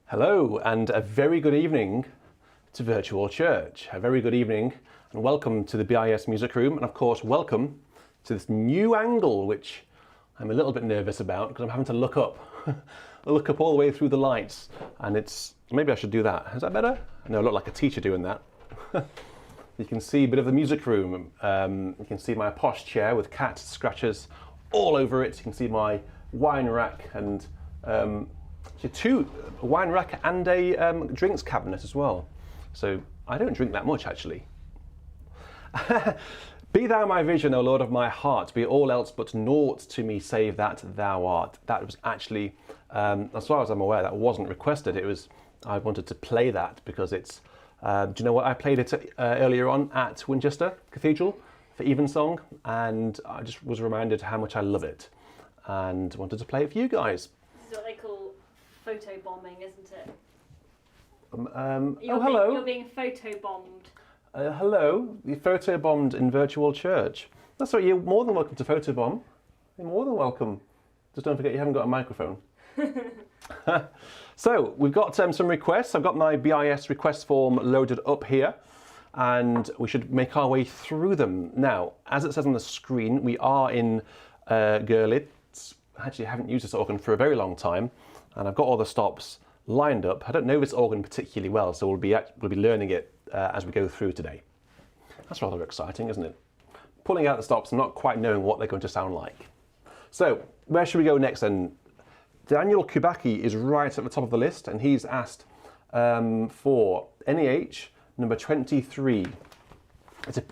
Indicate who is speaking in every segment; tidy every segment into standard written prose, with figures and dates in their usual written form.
Speaker 1: Hello and a very good evening to Virtual Church. A very good evening and welcome to the BIS Music Room, and of course welcome to this new angle which I'm a little bit nervous about because I'm having to look up look up all the way through the lights, and it's maybe I should do that. Is that better? No, I look like a teacher doing that. You can see a bit of the music room. You can see my posh chair with cat scratches all over it. You can see my wine rack and a wine rack and a drinks cabinet as well. So I don't drink that much actually. Be thou my vision, O Lord of my heart, be all else but naught to me save that thou art. That was actually, as far as I'm aware, that wasn't requested. It was, I wanted to play that because it's, do you know what, I played it earlier on at Winchester Cathedral for Evensong, and I just was reminded how much I love it and wanted to play it for you guys.
Speaker 2: This is what they call photo bombing, isn't it?
Speaker 1: Hello.
Speaker 2: You're being photo bombed.
Speaker 1: Hello, you photo bombed in Virtual Church. That's right, you're more than welcome to photo bomb. You're more than welcome. Just don't forget you haven't got a microphone. So we've got some requests. I've got my BIS Requests Form loaded up here, and we should make our way through them. Now, as it says on the screen, we are in Görlitz. I actually haven't used this organ for a very long time, and I've got all the stops lined up. I don't know this organ particularly well, so we'll be learning it as we go through today. That's rather exciting, isn't it? Pulling out the stops and not quite knowing what they're going to sound like. So where should we go next then? Daniel Kubacki is right at the top of the list, and he's asked for NEH number 23.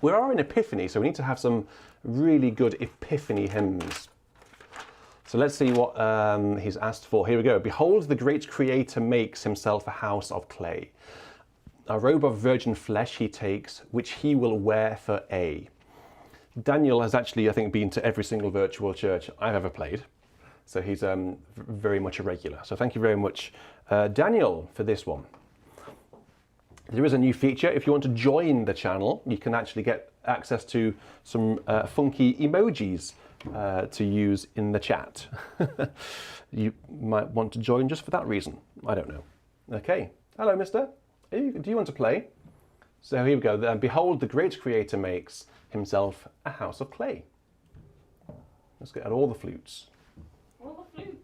Speaker 1: We are in Epiphany, so we need to have some really good Epiphany hymns. So let's see what he's asked for. Here we go. Behold, the great Creator makes himself a house of clay. A robe of virgin flesh he takes, which he will wear for aye. Daniel has actually, I think, been to every single virtual church I've ever played. So he's very much a regular. So thank you very much, Daniel, for this one. There is a new feature. If you want to join the channel, you can actually get access to some funky emojis to use in the chat. You might want to join just for that reason. I don't know. Okay. Hello, mister. Do you want to play? So here we go. Behold, the great Creator makes himself a house of clay. Let's get out all the flutes.
Speaker 2: All the flutes.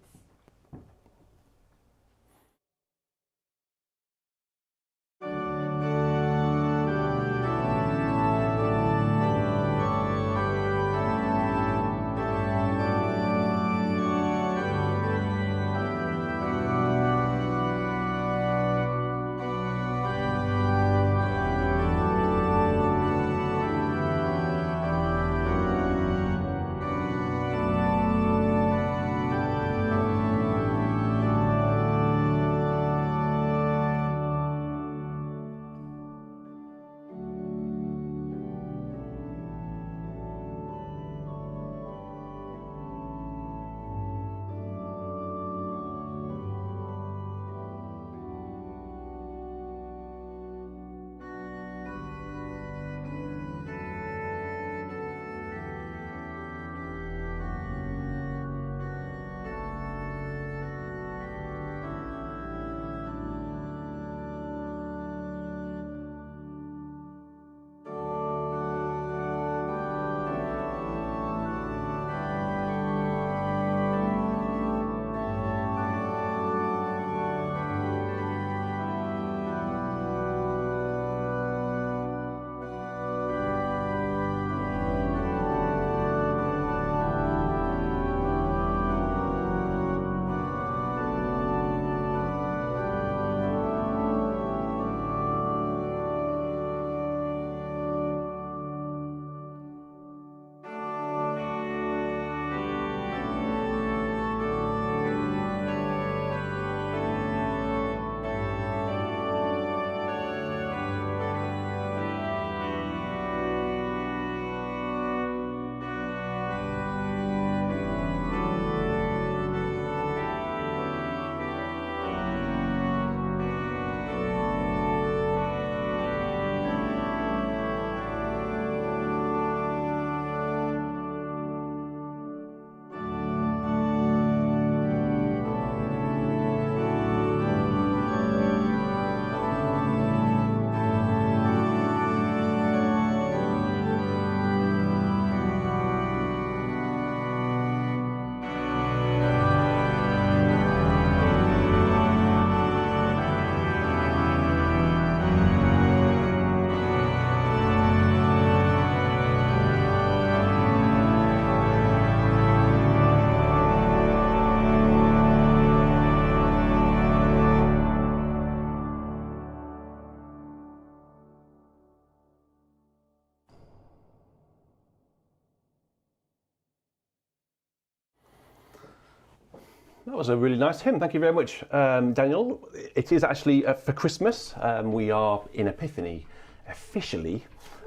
Speaker 1: That was a really nice hymn. Thank you very much, Daniel. It is actually for Christmas. We are in Epiphany officially.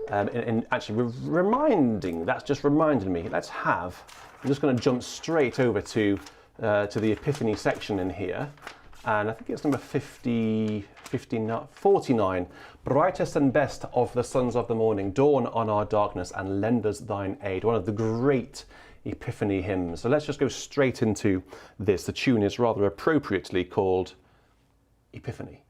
Speaker 1: And actually that's just reminding me, I'm just going to jump straight over to the Epiphany section in here. And I think it's number 49. Brightest and best of the sons of the morning, dawn on our darkness and lend us thine aid. One of the great Epiphany hymns. So let's just go straight into this. The tune is rather appropriately called Epiphany.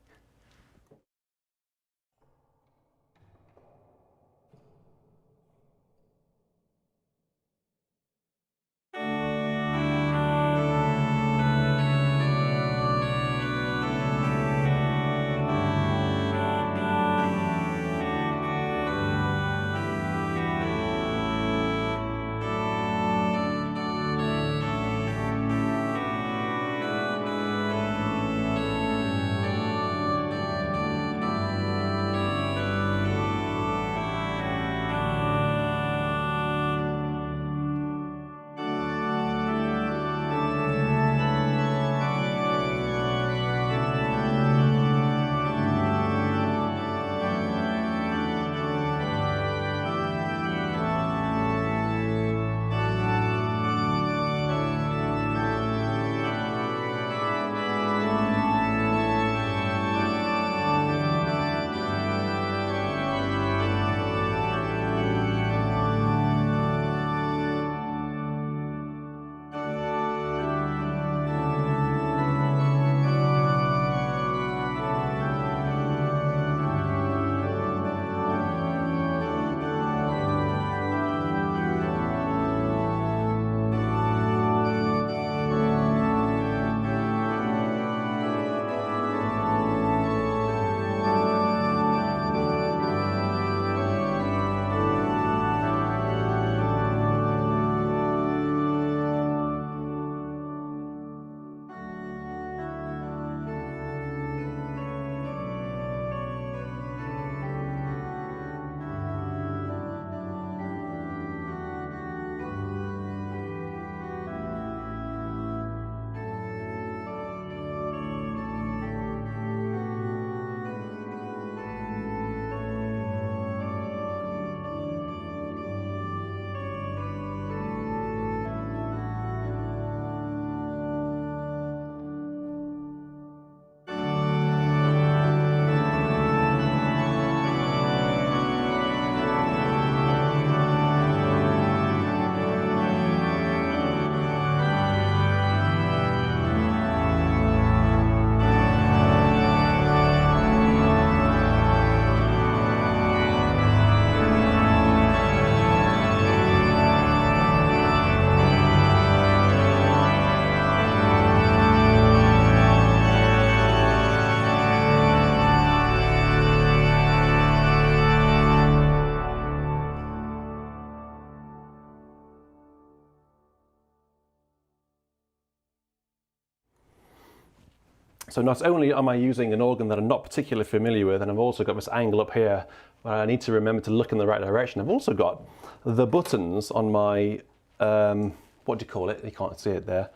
Speaker 1: So not only am I using an organ that I'm not particularly familiar with, and I've also got this angle up here where I need to remember to look in the right direction, I've also got the buttons on my, what do you call it? You can't see it there.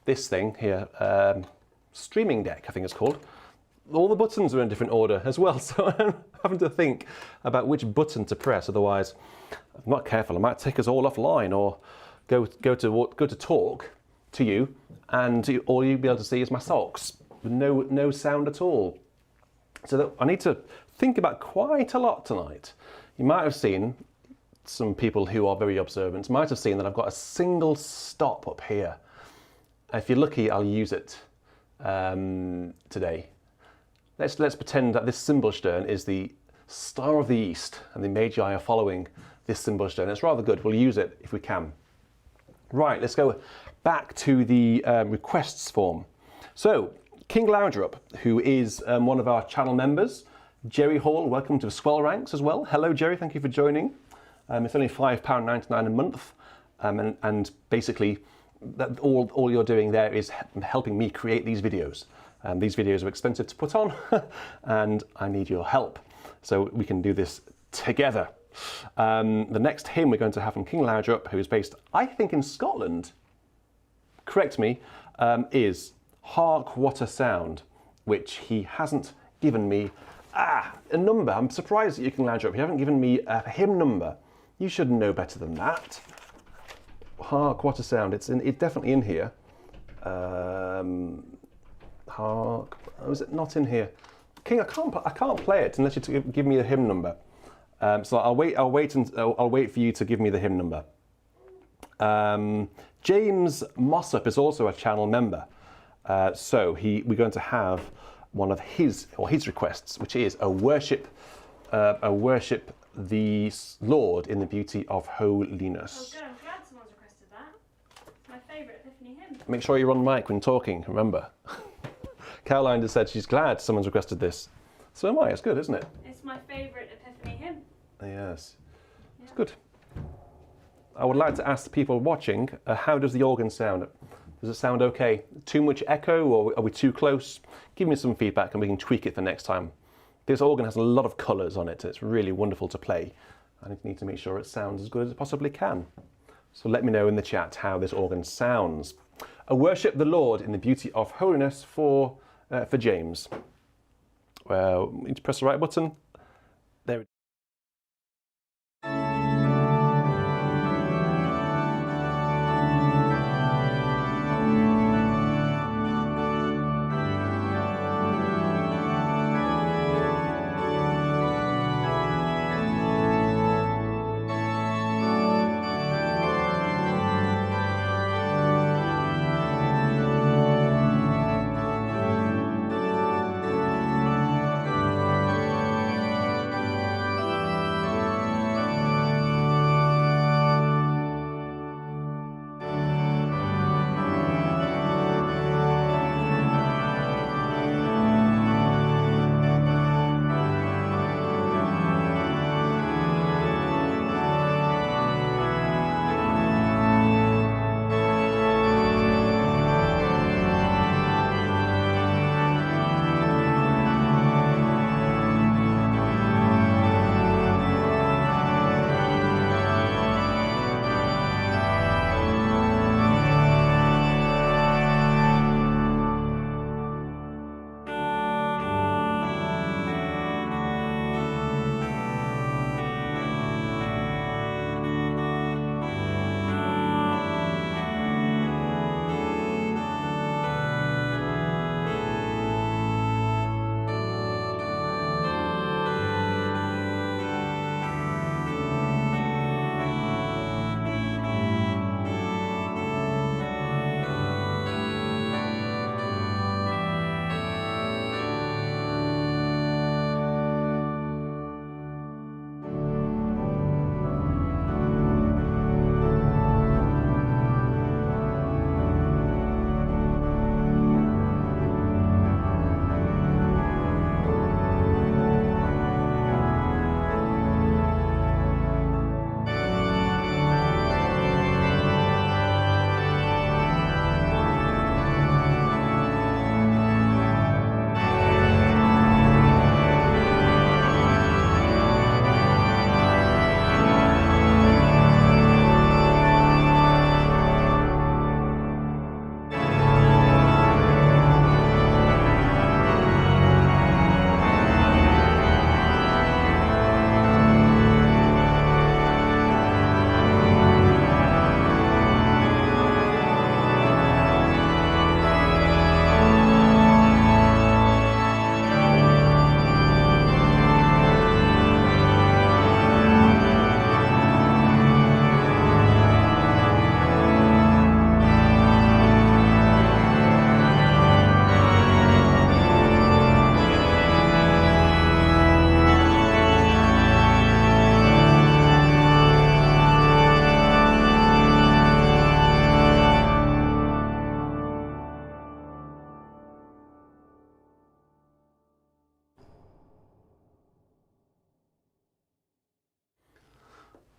Speaker 1: This thing here, streaming deck, I think it's called. All the buttons are in a different order as well, so I'm having to think about which button to press. Otherwise, if I'm not careful, I might take us all offline or go to talk to you, and all you'll be able to see is my socks with no sound at all. So that I need to think about quite a lot tonight. You might have seen, some people who are very observant might have seen that I've got a single stop up here. If you're lucky, I'll use it today. Let's pretend that this Cymbalstern is the star of the East and the Magi are following this Cymbalstern. It's rather good. We'll use it if we can. Right, let's go back to the requests form. So, King Loungerup, who is one of our channel members, Jerry Hall, welcome to the Swell Ranks as well. Hello, Jerry, thank you for joining. It's only £5.99 a month, and basically, all you're doing there is helping me create these videos. These videos are expensive to put on, and I need your help, so we can do this together. The next hymn we're going to have from King Loungerup, who is based, I think, in Scotland. Correct me, is Hark, What a Sound, which he hasn't given me a number. I'm surprised that you can ladge up. You haven't given me a hymn number. You should know better than that. Hark, What a Sound. It's definitely in here. Hark. Oh, is it not in here? King, I can't play it unless you give me a hymn number. So I'll wait for you to give me the hymn number. James Mossop is also a channel member. So we're going to have one of his requests, which is a worship the Lord in the beauty of holiness.
Speaker 2: Oh, good. I'm glad someone's requested that. It's my favourite Epiphany hymn.
Speaker 1: Make sure you're on mic when talking, remember. Caroline just said she's glad someone's requested this. So am I. It's good, isn't it?
Speaker 2: It's my favourite Epiphany hymn.
Speaker 1: Yes. It's good. I would like to ask the people watching, how does the organ sound? Does it sound okay? Too much echo, or are we too close? Give me some feedback and we can tweak it for next time. This organ has a lot of colours on it. It's really wonderful to play. I need to make sure it sounds as good as it possibly can. So let me know in the chat how this organ sounds. A worship the Lord in the beauty of holiness for James. Well, you need to press the right button. There.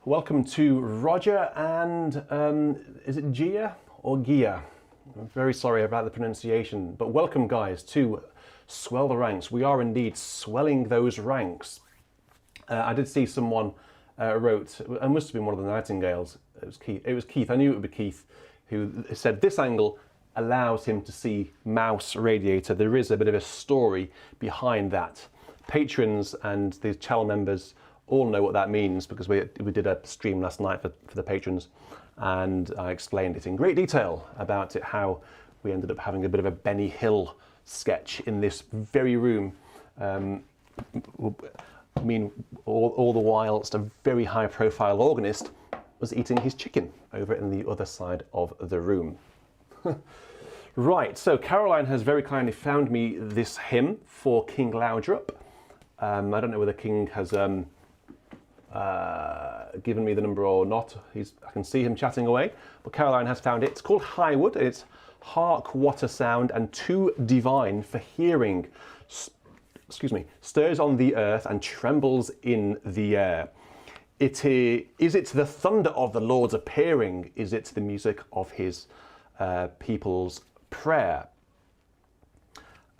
Speaker 1: Welcome to Roger and, is it Gia or Gia? I'm very sorry about the pronunciation, but welcome guys to Swell the Ranks. We are indeed swelling those ranks. I did see someone wrote, it must have been one of the Nightingales, it was Keith, I knew it would be Keith, who said this angle allows him to see mouse radiator. There is a bit of a story behind that. Patrons and the channel members all know what that means because we did a stream last night for the patrons, and I explained it in great detail about it, how we ended up having a bit of a Benny Hill sketch in this very room. I mean, all the whilst a very high-profile organist was eating his chicken over in the other side of the room. Right, so Caroline has very kindly found me this hymn for King Laudrup. I don't know whether King has given me the number or not. I can see him chatting away, but Caroline has found it. It's called Highwood. It's Hark, what a sound, and too divine for hearing. Stirs on the earth and trembles in the air. Is it the thunder of the Lord's appearing? Is it the music of his people's prayer?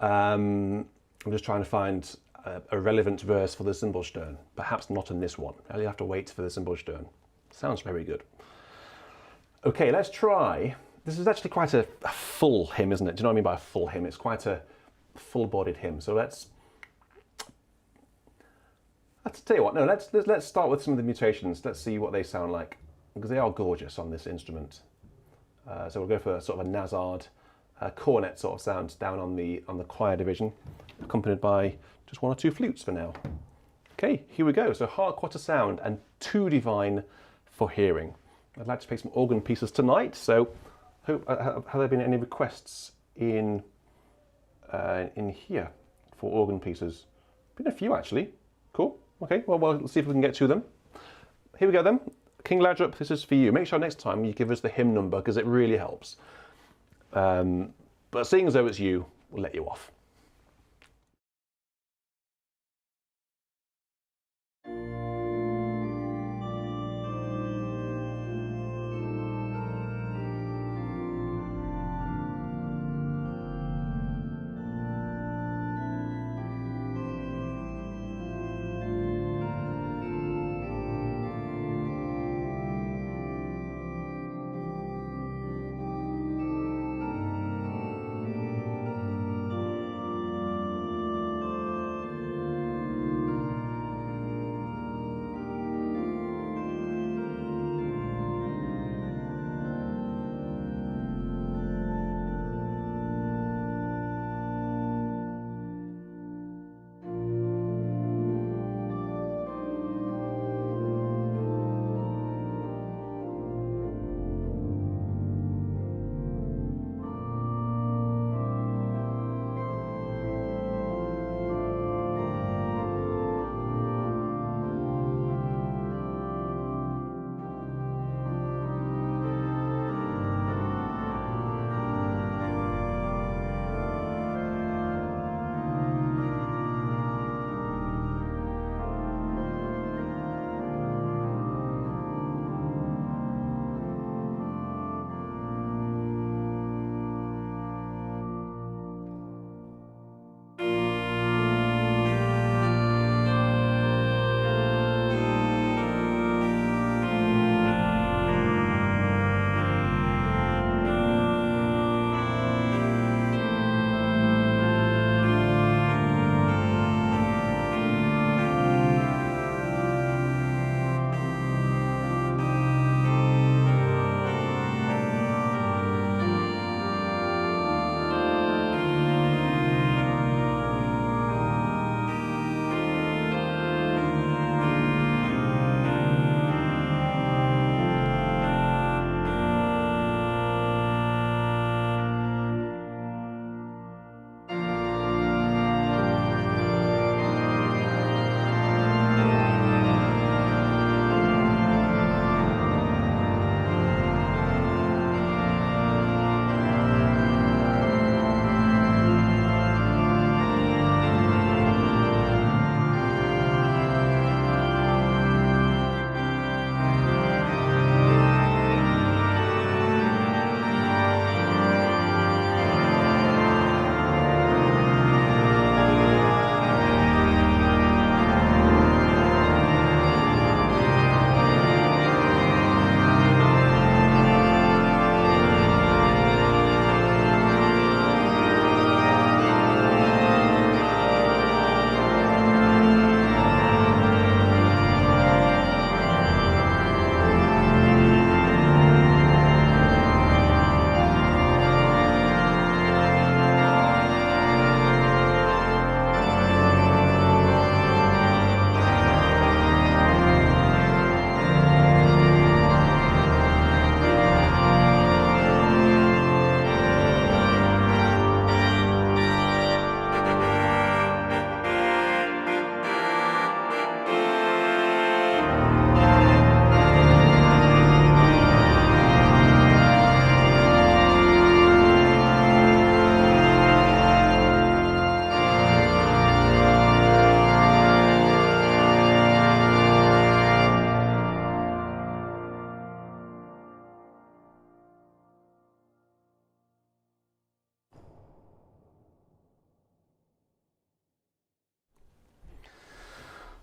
Speaker 1: I'm just trying to find a relevant verse for the Symbolstern. Perhaps not in this one. I'll have to wait for the Symbolstern. Sounds very good. Okay, let's try. This is actually quite a full hymn, isn't it? Do you know what I mean by a full hymn? It's quite a full-bodied hymn. So let's tell you what. No, let's start with some of the mutations. Let's see what they sound like, because they are gorgeous on this instrument. So we'll go for sort of a Nazard cornet sort of sound down on the choir division, accompanied by just one or two flutes for now. Okay, here we go. So Hark, what a sound, and too divine for hearing. I'd like to play some organ pieces tonight. So, have there been any requests in here for organ pieces? Been a few actually. Cool. Okay. Well, let's see if we can get to them. Here we go then. King Laudrup, this is for you. Make sure next time you give us the hymn number because it really helps. But seeing as though it's you, we'll let you off.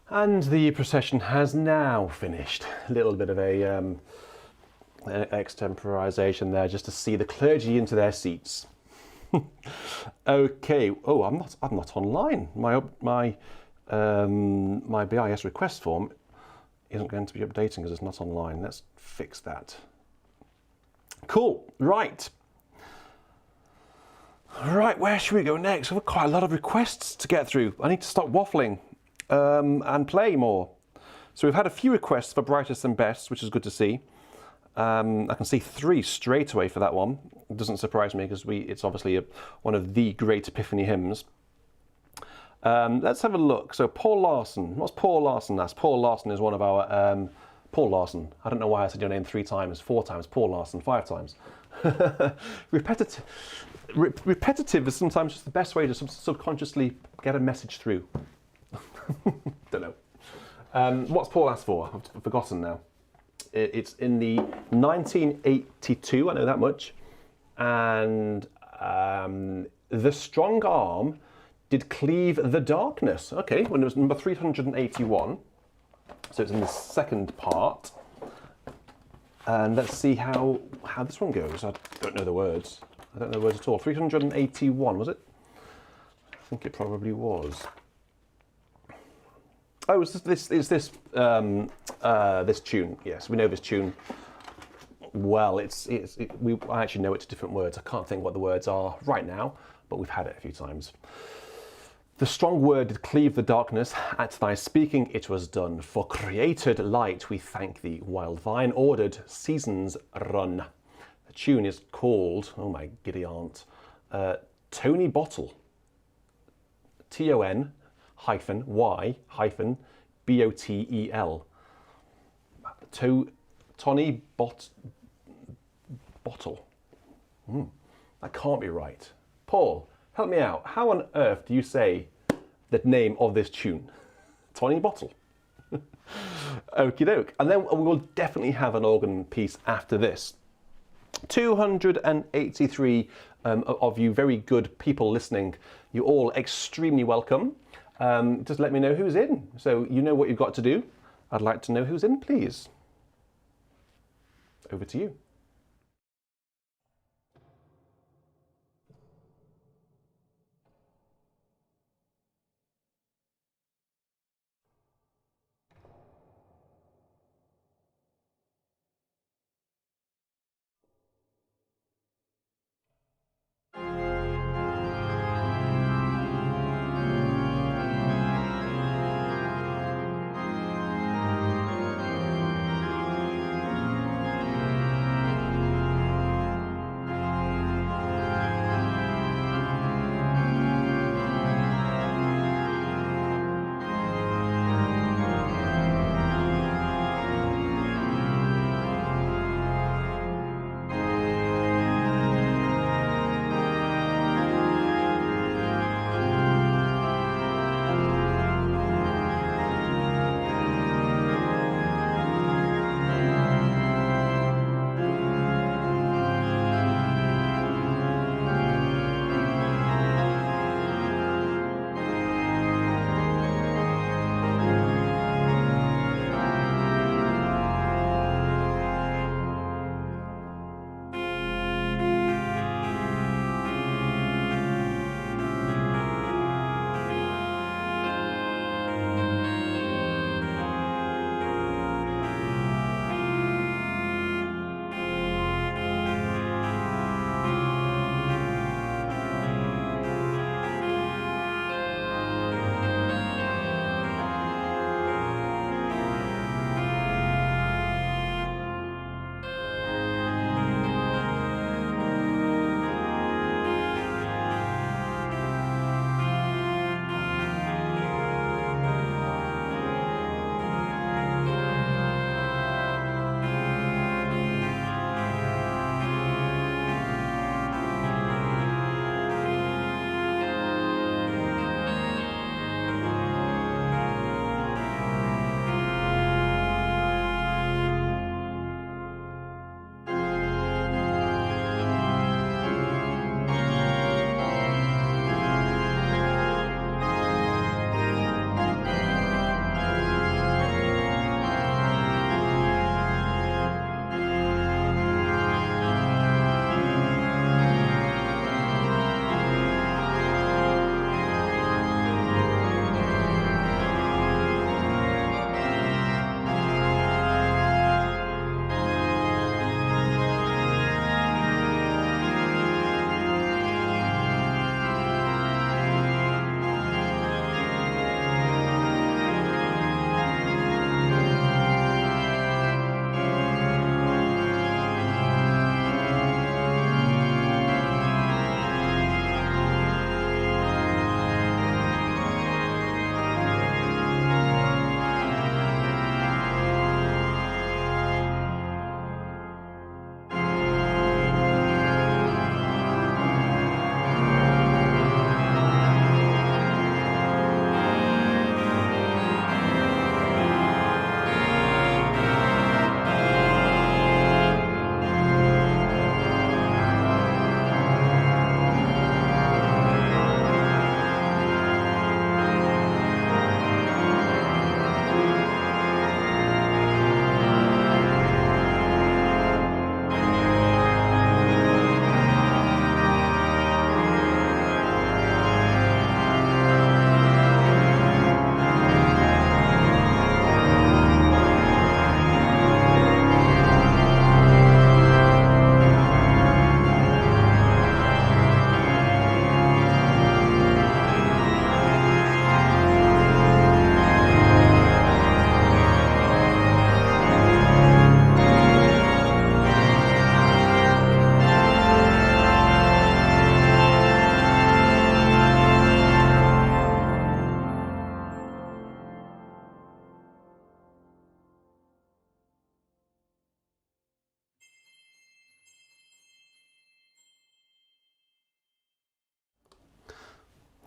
Speaker 1: And the procession has now finished. A little bit of a extemporization there, just to see the clergy into their seats. Okay. Oh, I'm not online. My BIS request form isn't going to be updating because it's not online. Let's fix that. Cool. Right. Right, where should we go next? We've got quite a lot of requests to get through. I need to stop waffling and play more. So we've had a few requests for Brightest and Best, which is good to see. I can see 3 straight away for that one. It doesn't surprise me because it's obviously one of the great Epiphany hymns. Let's have a look. So Paul Larson. What's Paul Larson? Paul Larson is one of our... Paul Larson. I don't know why I said your name 3 times, 4 times. Paul Larson, 5 times. Repetitive is sometimes just the best way to subconsciously get a message through. Don't know. What's Paul asked for? I've forgotten now. It's in the 1982, I know that much. And the strong arm did cleave the darkness. Okay, when it was number 381. So it's in the second part. And let's see how this one goes. I don't know the words. I don't know the words at all. 381, was it? I think it probably was. Oh, is this tune? Yes, we know this tune. Well, I actually know it's different words. I can't think what the words are right now, but we've had it a few times. The strong word did cleave the darkness. At thy speaking it was done. For created light we thank thee, while thine ordered seasons run. The tune is called, oh my giddy aunt, Tony Bottle. T-O-N-Y-B-O-T-E-L. Tony Bottle. That can't be right. Paul, help me out. How on earth do you say the name of this tune? Tony Bottle. Okie doke. And then we will definitely have an organ piece after this. 283 of you very good people listening. You're all extremely welcome. Just let me know who's in. So you know what you've got to do. I'd like to know who's in, please. Over to you.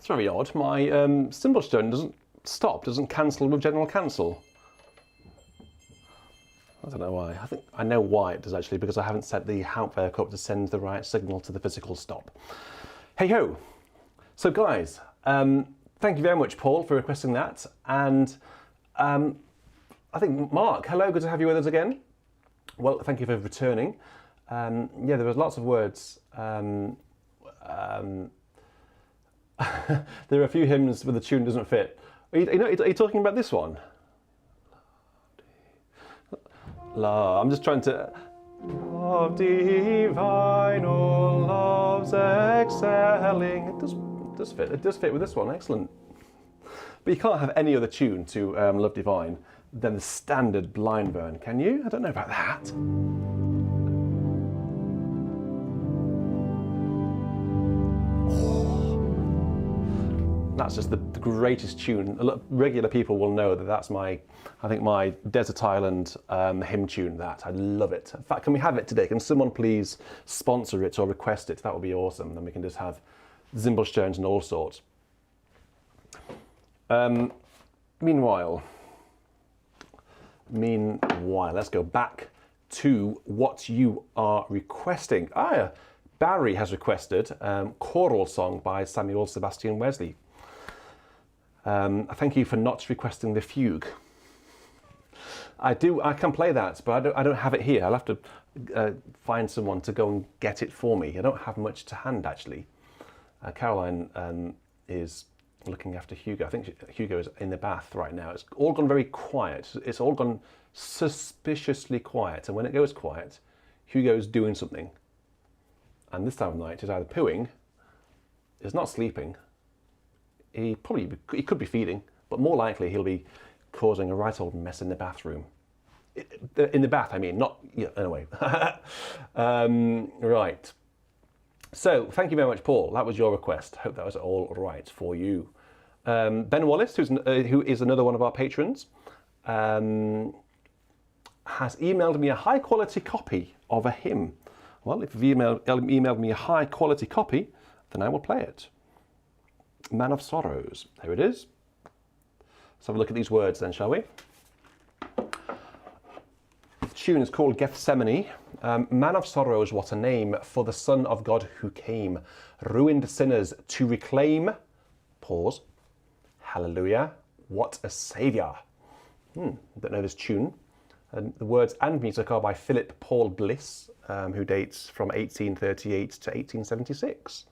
Speaker 1: very odd. My cymbal stone doesn't stop, doesn't cancel with general cancel. I don't know why. I think I know why it does actually, because I haven't set the Hauptwerk up to send the right signal to the physical stop. Hey ho! So guys, thank you very much, Paul, for requesting that. And I think, Mark, hello, good to have you with us again. Well, thank you for returning. Yeah, there was lots of words. There are a few hymns where the tune doesn't fit. Are you talking about this one? I'm just trying to... Love divine, all love's excelling. It does fit. It does fit with this one. Excellent. But you can't have any other tune to Love Divine than the standard blind burn, can you? I don't know about that. That's just the greatest tune. Regular people will know that that's my Desert Island hymn tune. That I love it. In fact, can we have it today? Can someone please sponsor it or request it? That would be awesome. Then we can just have cymbal stones and all sorts. Meanwhile, let's go back to what you are requesting. Barry has requested choral song by Samuel Sebastian Wesley. Thank you for not requesting the Fugue. I can play that, but I don't have it here. I'll have to find someone to go and get it for me. I don't have much to hand, actually. Caroline is looking after Hugo. I think Hugo is in the bath right now. It's all gone very quiet. It's all gone suspiciously quiet. And when it goes quiet, Hugo's doing something. And this time of night, he's either pooing, he's not sleeping, he could be feeding, but more likely he'll be causing a right old mess in the bathroom. In the bath, I mean, not, yeah, anyway. Right. So, thank you very much, Paul. That was your request. Hope that was all right for you. Ben Wallace, who is another one of our patrons, has emailed me a high quality copy of a hymn. Well, if you've emailed me a high quality copy, then I will play it. Man of Sorrows. There it is. Let's have a look at these words then, shall we? The tune is called Gethsemane. Man of Sorrows, what a name for the Son of God who came, ruined sinners to reclaim. Pause. Hallelujah. What a saviour. Don't know this tune. The words and music are by Philip Paul Bliss, who dates from 1838 to 1876.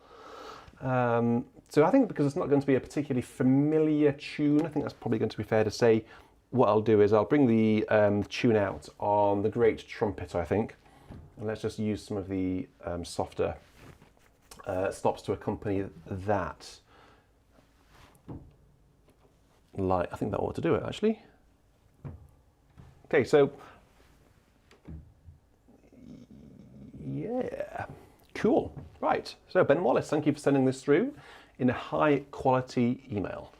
Speaker 1: So I think because it's not going to be a particularly familiar tune, I think that's probably going to be fair to say. What I'll do is I'll bring the tune out on the great trumpet, I think. And let's just use some of the softer stops to accompany that. I think that ought to do it, actually. Okay, so, yeah, cool. Right, so Ben Wallace, thank you for sending this through in a high quality email.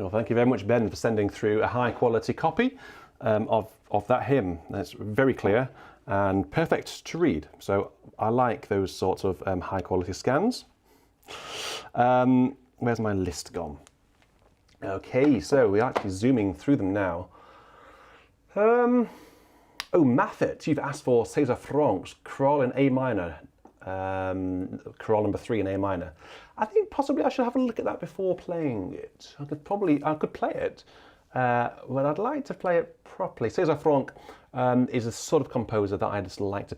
Speaker 1: Well, thank you very much, Ben, for sending through a high-quality copy of that hymn. It's very clear and perfect to read. So I like those sorts of high-quality scans. Where's my list gone? Okay, so we're actually zooming through them now. Oh, Maffet, you've asked for César Franck's Choral in A minor, Choral number 3 in A minor. I think possibly I should have a look at that before playing it. I could play it, but I'd like to play it properly. César Franck is a sort of composer that I just like to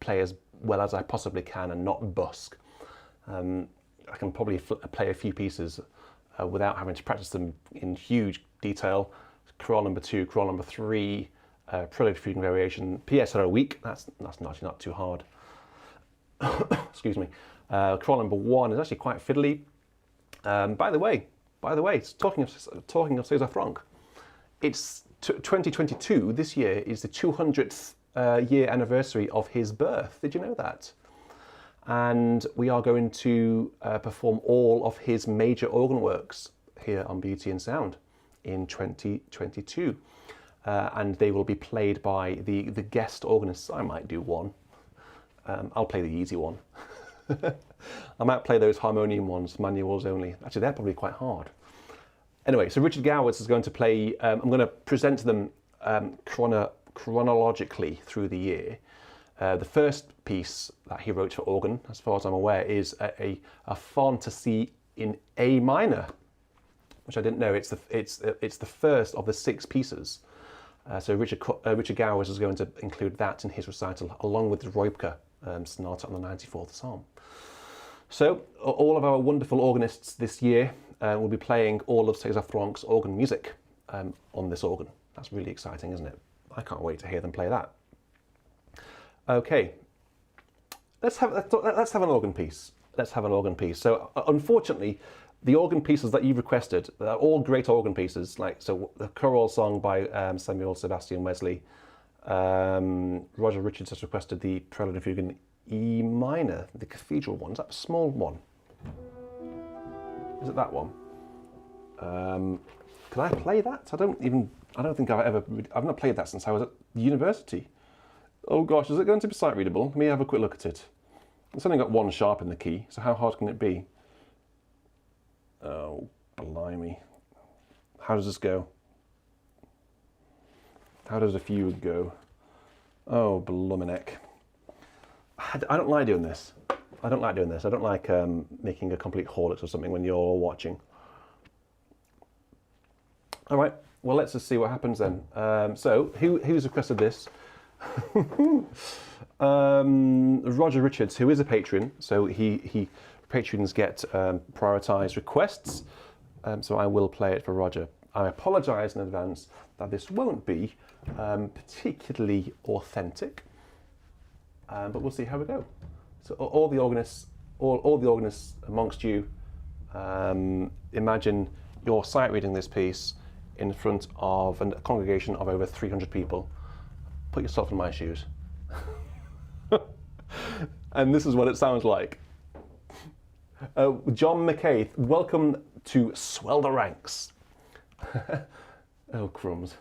Speaker 1: play as well as I possibly can and not busk. I can probably play a few pieces without having to practice them in huge detail. Choral number 2, Choral number 3, Prelude, Fugue and Variation, PSR a week. That's not too hard. Excuse me. Choral number 1 is actually quite fiddly. By the way, talking of César Franck, it's 2022. This year is the 200th year anniversary of his birth. Did you know that? And we are going to perform all of his major organ works here on Beauty and Sound in 2022. And they will be played by the guest organists. I might do one. I'll play the easy one. I might play those harmonium ones, manuals only. Actually, they're probably quite hard. Anyway, so Richard Gowers is going to play, I'm going to present them chronologically through the year. The first piece that he wrote for organ, as far as I'm aware, is a fantasy in A minor, which I didn't know. It's the first of the 6 pieces. So Richard Gowers is going to include that in his recital, along with the Reubke Sonata on the 94th Psalm. So all of our wonderful organists this year will be playing all of César Franck's organ music on this organ. That's really exciting, isn't it? I can't wait to hear them play that. Okay, let's have an organ piece. Let's have an organ piece. So unfortunately, the organ pieces that you've requested are all great organ pieces. Like so, the choral song by Samuel Sebastian Wesley. Roger Richards has requested the Prelude and Fugue in E minor, the cathedral one. Is that a small one? Is it that one? Can I play that? I don't think I've not played that since I was at university. Oh gosh, is it going to be sight readable? Let me have a quick look at it. It's only got 1 sharp in the key, so how hard can it be? Oh, blimey. How does this go? How does a fugue go? Oh, blumineck. I don't like doing this. I don't like making a complete harlot or something when you're all watching. All right, well, let's just see what happens then. So, who's requested this? Roger Richards, who is a patron, so patrons get prioritised requests, so I will play it for Roger. I apologise in advance that this won't be particularly authentic, but we'll see how we go. So all the organists amongst you, imagine you're sight reading this piece in front of a congregation of over 300 people. Put yourself in my shoes. And this is what it sounds like. John McVeigh, welcome to Swell the Ranks. Oh, crumbs.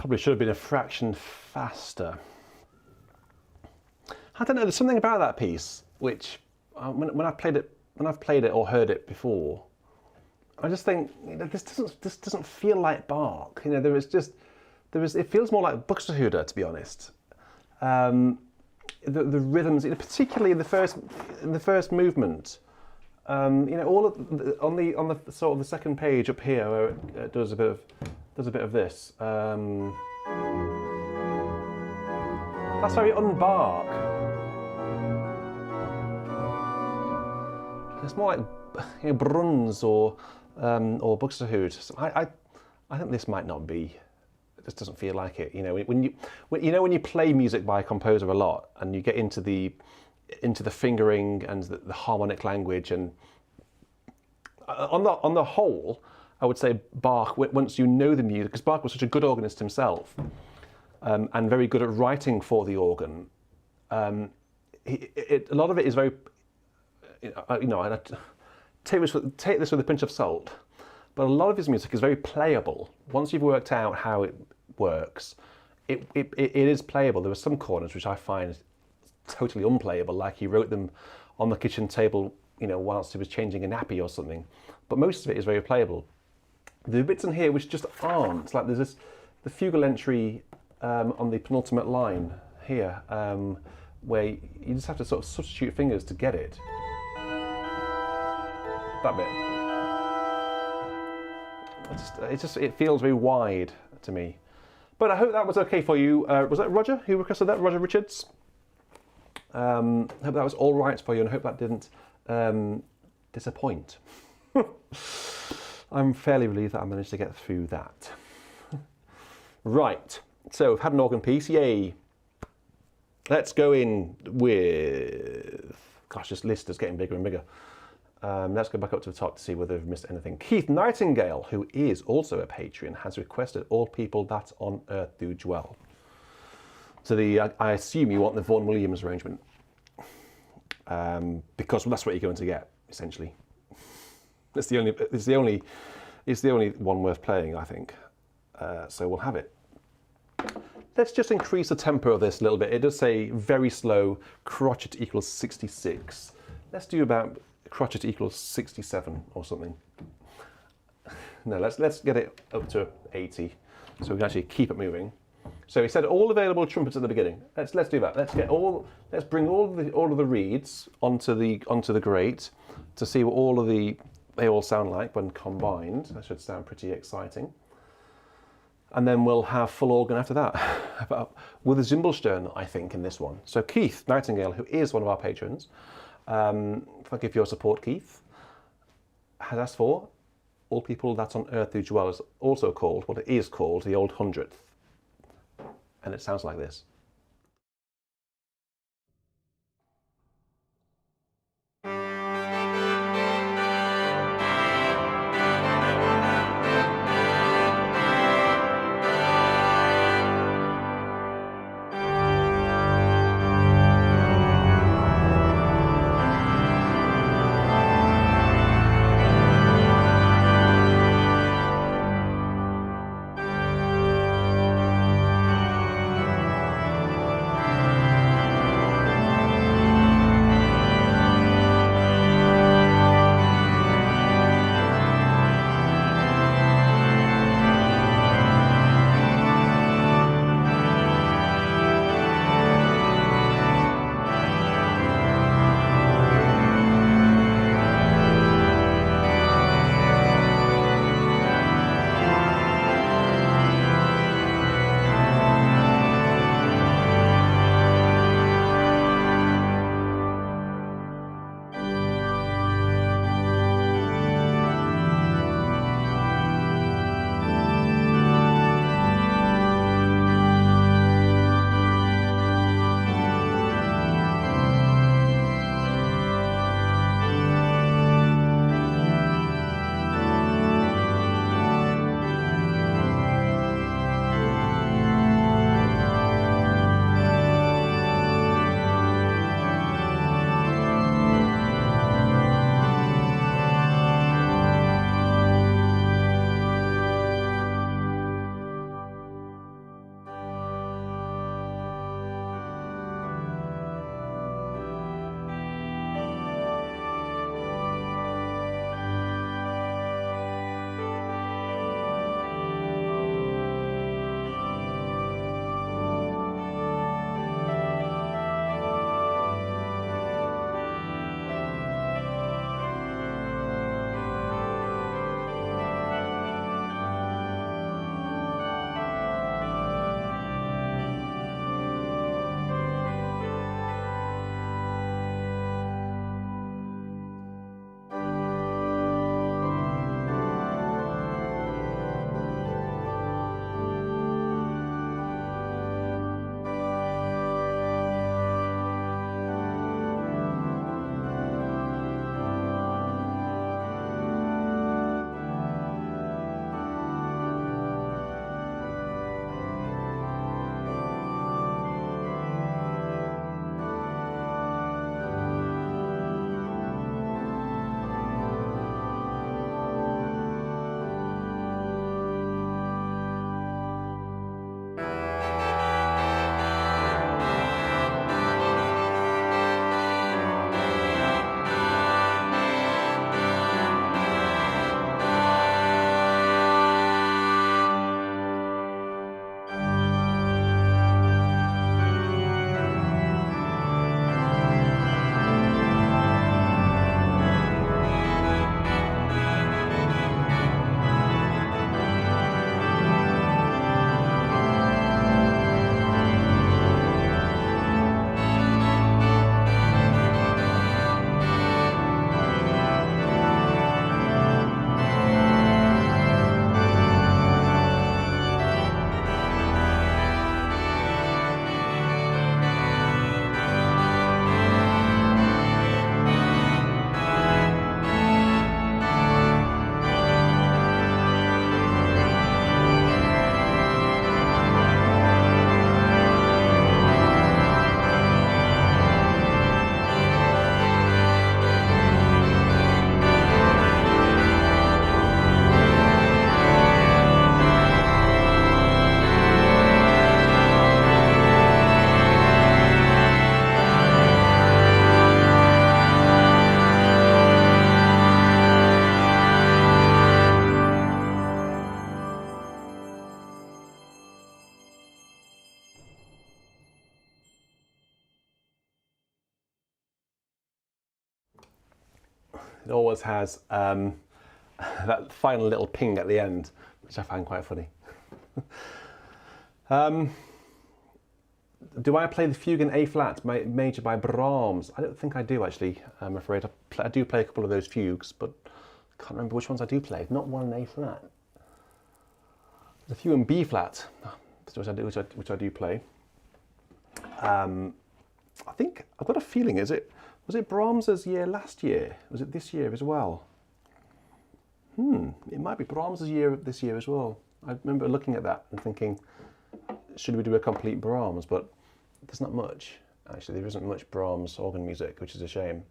Speaker 1: Probably should have been a fraction faster. I don't know, there's something about that piece which, when I've played it or heard it before, I just think, you know, this doesn't feel like Bach. You know, it feels more like Buxtehude, to be honest. The rhythms, you know, particularly in the first movement. You know, all of on the sort of the second page up here, where it does a bit of this. That's very un-Bach. It's more like, you know, Bruns or Buxtehude. So I think this might not be. This doesn't feel like it. You know, when you play music by a composer a lot, and you get into the fingering and the harmonic language, and on the whole, I would say Bach, once you know the music, because Bach was such a good organist himself, and very good at writing for the organ. A lot of it is very, you know, and take this with a pinch of salt, but a lot of his music is very playable. Once you've worked out how it works, it is playable. There are some corners which I find totally unplayable, like he wrote them on the kitchen table, you know, whilst he was changing a nappy or something. But most of it is very playable. There are bits in here which just aren't. Like there's the fugal entry on the penultimate line here, where you just have to sort of substitute fingers to get it. That bit. It feels very wide to me. But I hope that was okay for you. Was that Roger who requested that? Roger Richards? Hope that was all right for you, and I hope that didn't disappoint. I'm fairly relieved that I managed to get through that. Right, so we've had an organ piece, yay. Let's go in with, gosh, this list is getting bigger and bigger. Let's go back up to the top to see whether we've missed anything. Keith Nightingale, who is also a patron, has requested All People That on Earth Do Dwell. So I assume you want the Vaughan Williams arrangement, because that's what you're going to get, essentially. It's the only one worth playing, I think. So we'll have it. Let's just increase the tempo of this a little bit. It does say very slow, crotchet equals 66. Let's do about crotchet equals 67 or something. No, let's get it up to 80, so we can actually keep it moving. So he said all available trumpets at the beginning. Let's do that. Let's bring all of the reeds onto the grate to see what they all sound like when combined. That should sound pretty exciting. And then we'll have full organ after that, with a Zimbelstern, I think, in this one. So Keith Nightingale, who is one of our patrons, thank you for your support, Keith, has asked for All People That on Earth Do Dwell is also called, what it is called, the Old Hundredth. And it sounds like this. It always has that final little ping at the end, which I find quite funny. Do I play the Fugue in A flat major by Brahms? I don't think I do actually, I'm afraid. I do play a couple of those fugues, but I can't remember which ones I do play. Not one in A flat. There's a few in B flat, which I do play. I think, I've got a feeling, was it Brahms's year last year? Was it this year as well? It might be Brahms's year this year as well. I remember looking at that and thinking, should we do a complete Brahms? But there's not much. Actually, there isn't much Brahms organ music, which is a shame.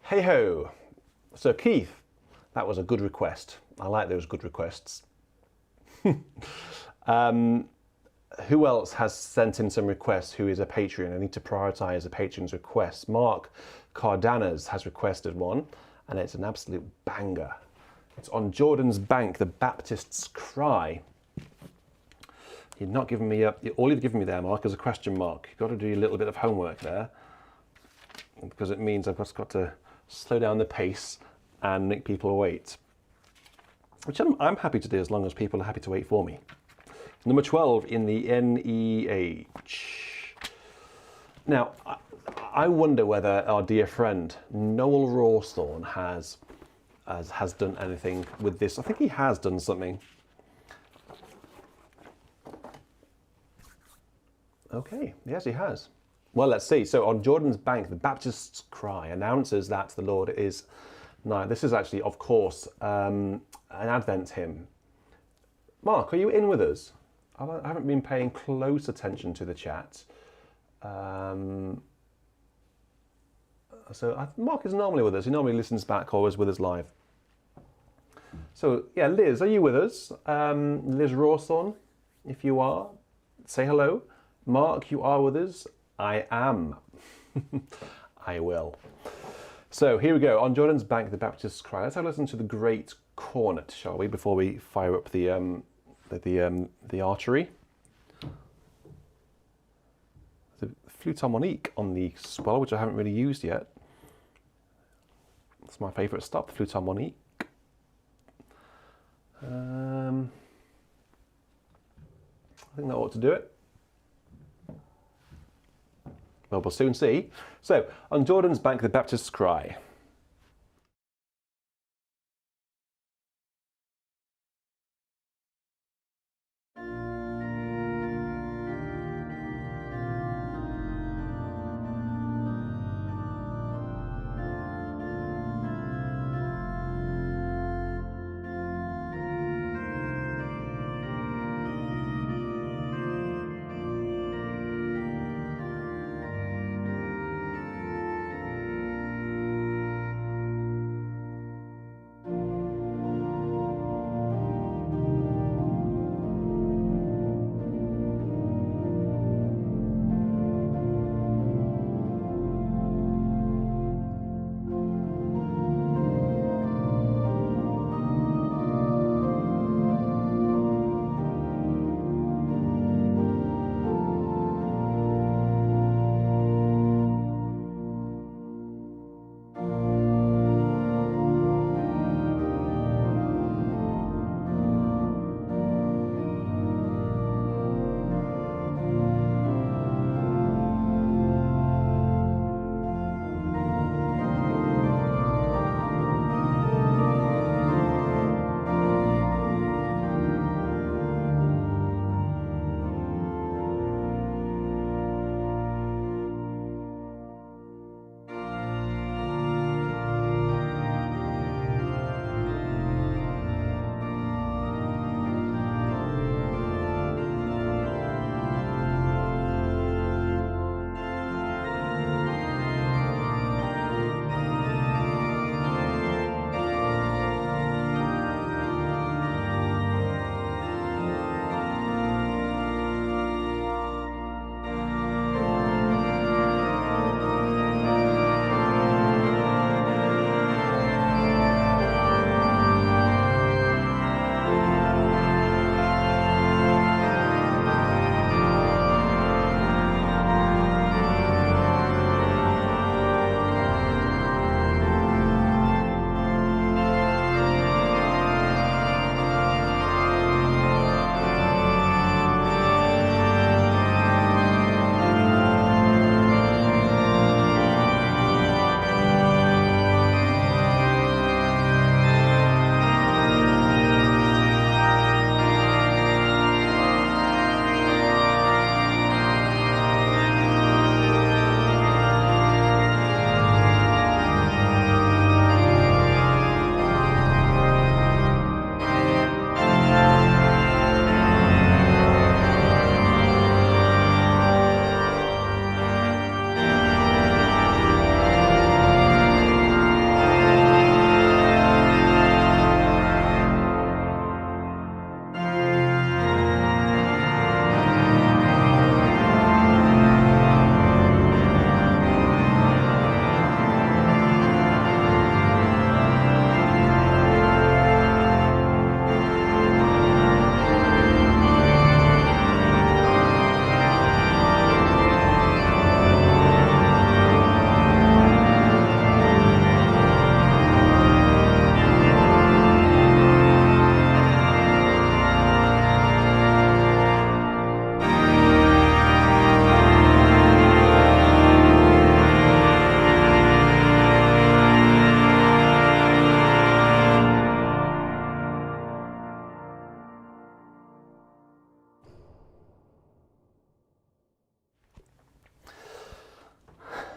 Speaker 1: Hey ho! So Keith, that was a good request. I like those good requests. Who else has sent in some requests who is a patron? I need to prioritise the patron's requests. Mark Cardanas has requested one, and it's an absolute banger. It's On Jordan's Bank, the Baptist's Cry. You've not given me all you've given me there, Mark, is a question mark. You've got to do a little bit of homework there, because it means I've just got to slow down the pace and make people wait. Which I'm happy to do as long as people are happy to wait for me. Number 12 in the NEH. Now, I wonder whether our dear friend Noel Rawsthorne has done anything with this. I think he has done something. Okay, yes, he has. Well, let's see. So On Jordan's Bank, the Baptist's Cry announces that the Lord is nigh. This is actually, of course, an Advent hymn. Mark, are you in with us? I haven't been paying close attention to the chat. Mark is normally with us. He normally listens back or is with us live. So, yeah, Liz, are you with us? Liz Rawson, if you are, say hello. Mark, you are with us? I am. I will. So here we go. On Jordan's Bank, the Baptist's Cry. Let's have a listen to the Great Cornet, shall we, before we fire up the archery. The flute harmonique on the swell, which I haven't really used yet. That's my favourite stuff, the flute harmonique. I think that ought to do it. Well, we'll soon see. So, On Jordan's Bank, the Baptist's Cry.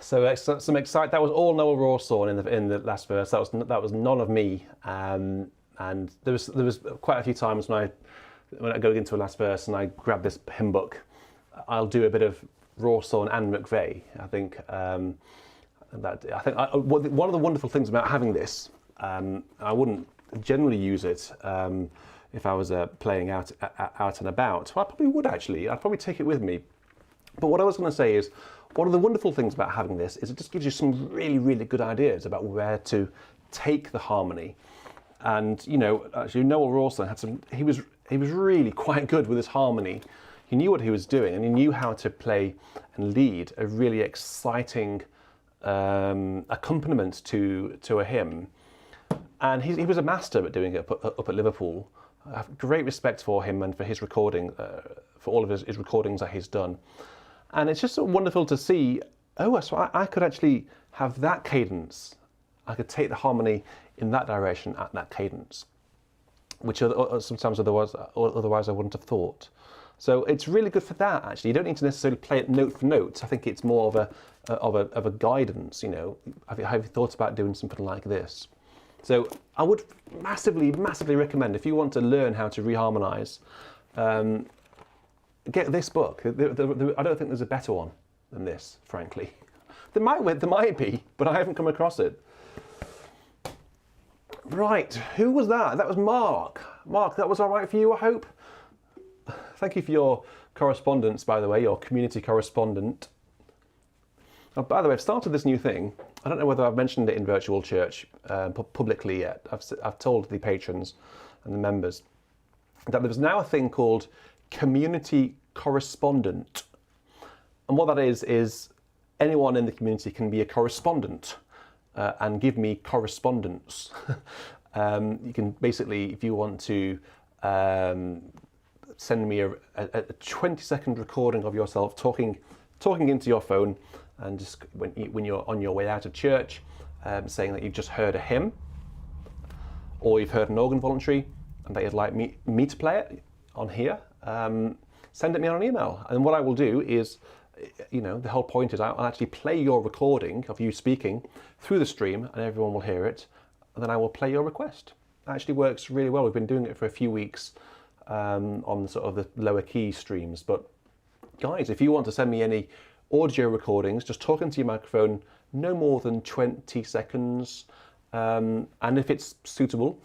Speaker 1: So some excite. That was all Noel Rawson in the last verse. That was none of me. And there was quite a few times when I go into a last verse and I grab this hymn book, I'll do a bit of Rawson and McVeigh. I think one of the wonderful things about having this, I wouldn't generally use it if I was playing out and about. Well, I probably would actually. I'd probably take it with me. But what I was going to say is, one of the wonderful things about having this is it just gives you some really, really good ideas about where to take the harmony. And actually, Noel Rawson had some. He was really quite good with his harmony. He knew what he was doing, and he knew how to play and lead a really exciting accompaniment to a hymn. And he was a master at doing it up at Liverpool. I have great respect for him and for his recording, for all of his recordings that he's done. And it's just so wonderful to see, so I could actually have that cadence. I could take the harmony in that direction at that cadence, which sometimes otherwise I wouldn't have thought. So it's really good for that, actually. You don't need to necessarily play it note for note. I think it's more of a guidance, Have you thought about doing something like this? So I would massively, massively recommend, if you want to learn how to reharmonize, get this book. I don't think there's a better one than this, frankly. There might be, but I haven't come across it. Right, who was that? That was Mark. Mark, that was all right for you, I hope? Thank you for your correspondence, by the way, your community correspondent. Oh, by the way, I've started this new thing. I don't know whether I've mentioned it in Virtual Church publicly yet. I've told the patrons and the members that there's now a thing called community correspondent. And what that is anyone in the community can be a correspondent and give me correspondence. You can basically, if you want to send me a 20-second recording of yourself talking into your phone, and just when you're on your way out of church, saying that you've just heard a hymn, or you've heard an organ voluntary, and that you'd like me to play it on here, send it me on an email. And what I will do is, the whole point is I'll actually play your recording of you speaking through the stream, and everyone will hear it, and then I will play your request. It actually works really well. We've been doing it for a few weeks on sort of the lower key streams. But guys, if you want to send me any audio recordings, just talk into your microphone, no more than 20 seconds, and if it's suitable,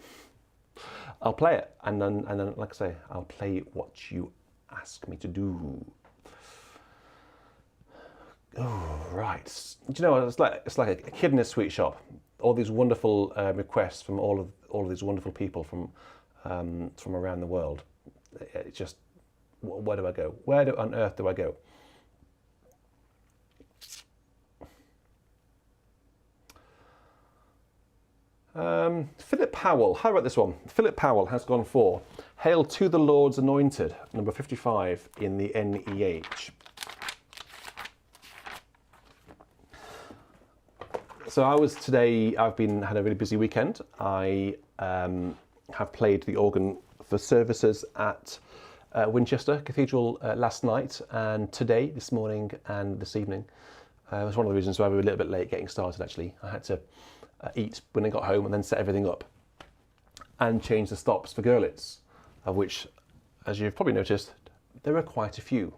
Speaker 1: I'll play it, and then like I say, I'll play what you ask me to do. Oh, right. Do you know, it's like a kid in a sweet shop. All these wonderful requests from all of these wonderful people from around the world. It's just, where do I go? Where on earth do I go? Philip Powell, how about this one? Philip Powell has gone for Hail to the Lord's Anointed, number 55 in the NEH. So I've had a really busy weekend. I have played the organ for services at Winchester Cathedral last night, and today, this morning and this evening. It was one of the reasons why we were a little bit late getting started, actually. I had to eat when I got home and then set everything up and change the stops for Görlitz, of which, as you've probably noticed, there are quite a few.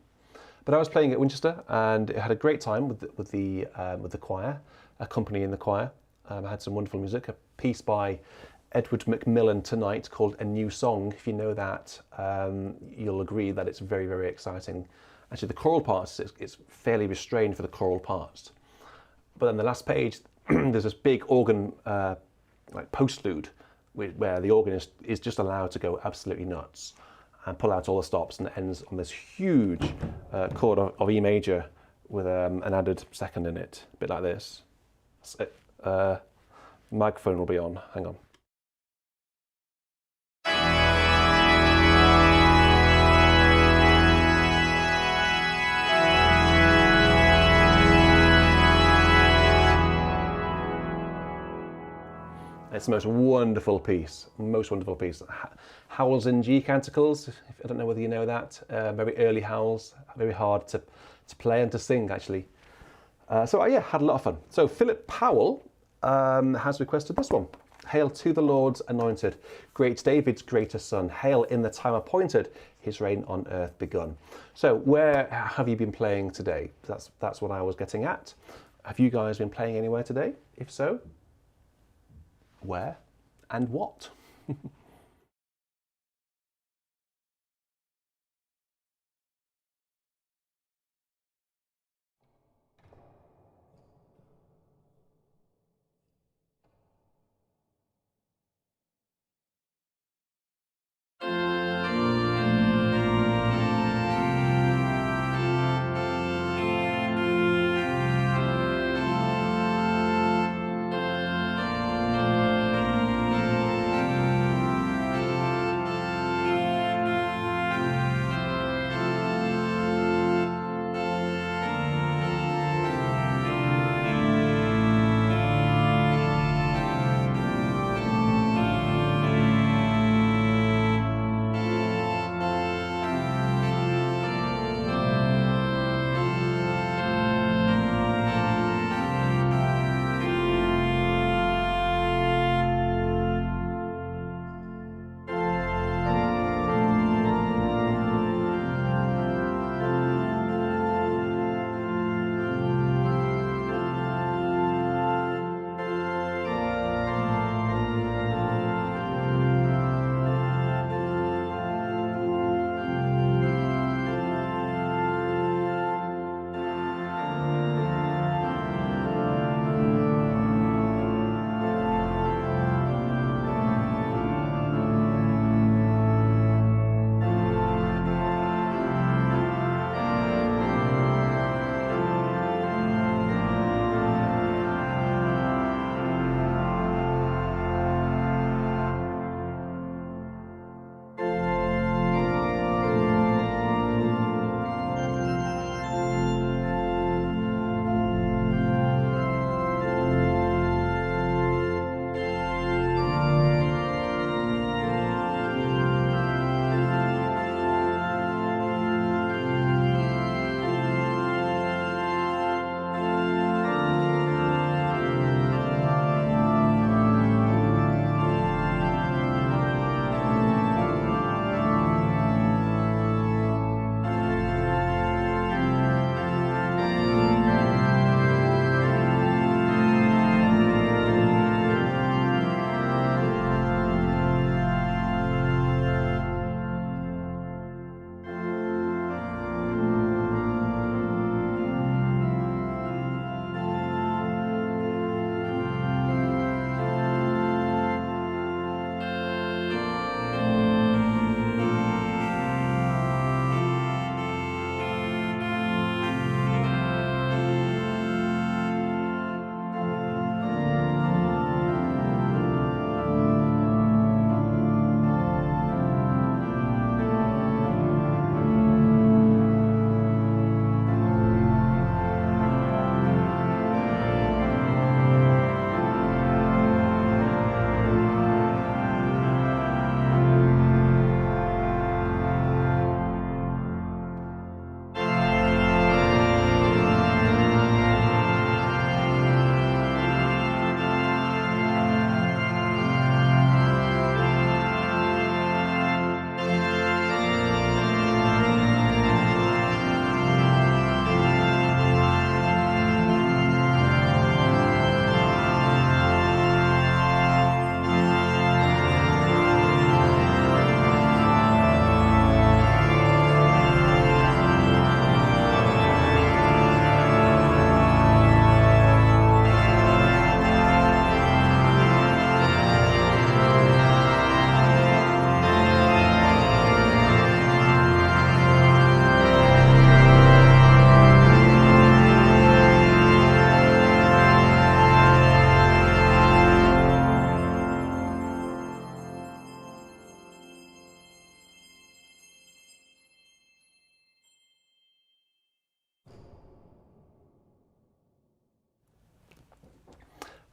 Speaker 1: But I was playing at Winchester and I had a great time with the choir, accompanying the choir. I had some wonderful music, a piece by Edward Macmillan tonight called A New Song. If you know that, you'll agree that it's very, very exciting. Actually, the choral parts, it's fairly restrained for the choral parts. But then the last page, there's this big organ like postlude where the organist is just allowed to go absolutely nuts and pull out all the stops, and it ends on this huge chord of E major with an added second in it, a bit like this. So, microphone will be on, hang on. It's the most wonderful piece, Howls in G canticles. I don't know whether you know that. Very early howls, very hard to play and to sing, actually. Yeah, had a lot of fun. So Philip Powell has requested this one. Hail to the Lord's anointed, great David's greater son. Hail in the time appointed, his reign on earth begun. So where have you been playing today? That's what I was getting at. Have you guys been playing anywhere today? If so, where and what?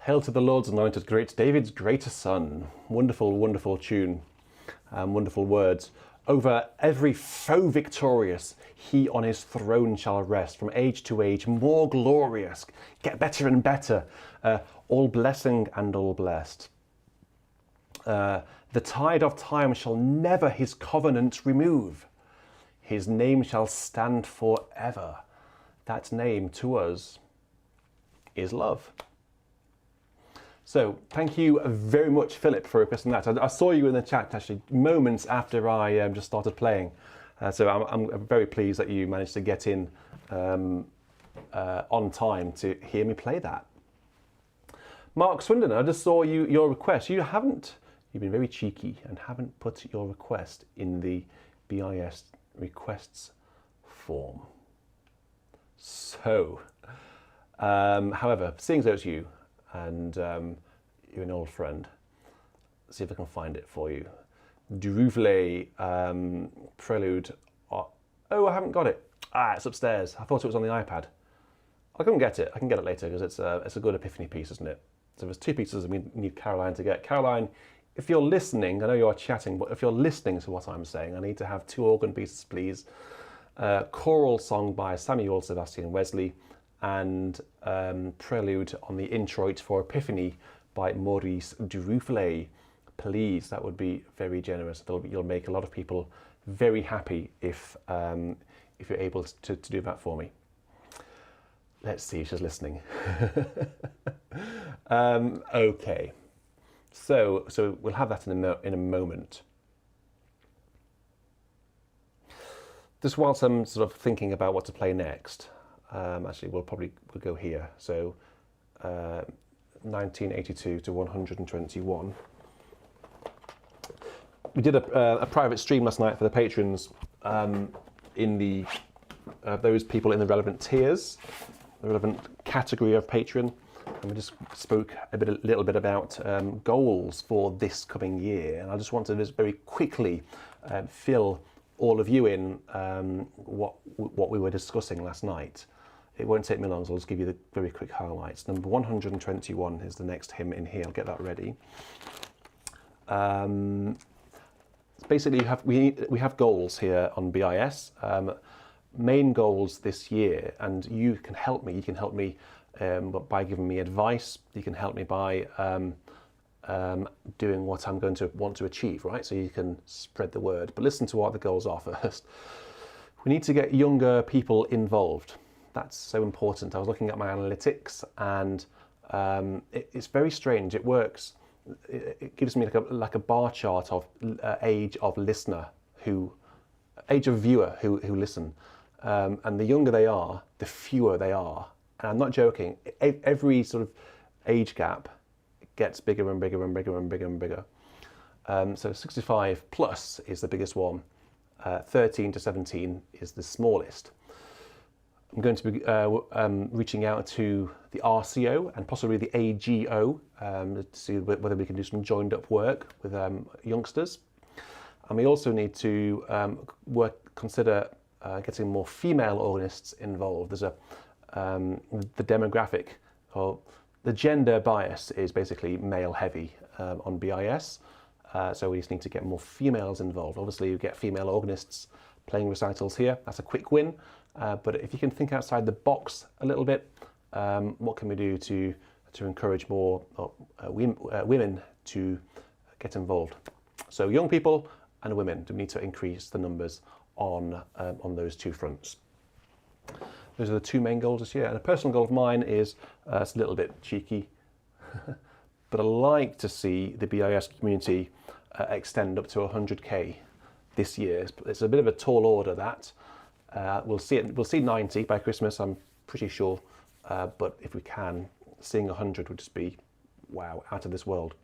Speaker 1: Hail to the Lord's anointed, great David's greater son. Wonderful, wonderful tune. Wonderful words. Over every foe victorious, he on his throne shall rest, from age to age, more glorious, get better and better, all blessing and all blessed. The tide of time shall never his covenant remove. His name shall stand forever. That name to us is love. So thank you very much, Philip, for requesting that. I saw you in the chat actually moments after I just started playing. So I'm very pleased that you managed to get in on time to hear me play that. Mark Swindon, I just saw your request. You've been very cheeky and haven't put your request in the BIS Requests Form. So, however, seeing as it's you, and you're an old friend, let's see if I can find it for you. Duruflé, Prelude. Oh, I haven't got it. It's upstairs. I thought it was on the iPad. I couldn't get it. I can get it later because it's a good epiphany piece, isn't it? So there's two pieces we need Caroline to get. Caroline, if you're listening, I know you're chatting, but if you're listening to what I'm saying, I need to have 2 organ pieces, please. Choral song by Samuel Sebastian Wesley, and Prelude on the introit for Epiphany by Maurice Duruflé. Please, that would be very generous. You'll make a lot of people very happy if you're able to do that for me. Let's see if she's listening. Okay, so we'll have that in a moment. Just whilst I'm sort of thinking about what to play next, actually we'll go here. So 1982 to 121. We did a private stream last night for the patrons in the those people in the relevant tiers, the relevant category of patron, and we just spoke a little bit about goals for this coming year. And I just want to just very quickly fill all of you in what we were discussing last night. It won't take me long, so I'll just give you the very quick highlights. Number 121 is the next hymn in here. I'll get that ready. Basically, we have goals here on BIS. Main goals this year, and you can help me. You can help me by giving me advice. You can help me by doing what I'm going to want to achieve, right? So you can spread the word. But listen to what the goals are first. We need to get younger people involved. That's so important. I was looking at my analytics, and it's very strange. It works. It gives me like a bar chart of age of listener age of viewer who listen. And the younger they are, the fewer they are. And I'm not joking. Every sort of age gap gets bigger and bigger and bigger and bigger and bigger. So 65 plus is the biggest one. 13 to 17 is the smallest. I'm going to be reaching out to the RCO and possibly the AGO to see whether we can do some joined up work with youngsters. And we also need to consider getting more female organists involved. There's the demographic, or the gender bias is basically male heavy on BIS. So we just need to get more females involved. Obviously you get female organists playing recitals here. That's a quick win. But if you can think outside the box a little bit, what can we do to encourage more women to get involved? So young people and women, we need to increase the numbers on those two fronts. Those are the two main goals this year. And a personal goal of mine is, it's a little bit cheeky, but I like to see the BIS community extend up to 100k this year. It's a bit of a tall order, that. We'll see 90 by Christmas, I'm pretty sure. But if we can, seeing 100 would just be, wow, out of this world.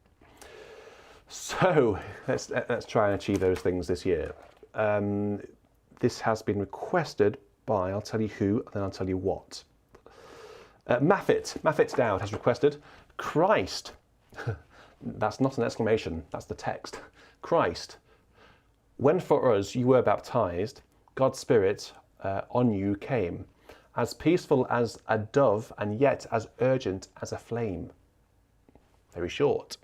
Speaker 1: So let's try and achieve those things this year. This has been requested by, I'll tell you who, and then I'll tell you what. Maffit Dowd has requested, Christ. That's not an exclamation, that's the text. Christ, when for us you were baptized, God's Spirit on you came, as peaceful as a dove and yet as urgent as a flame. Very short.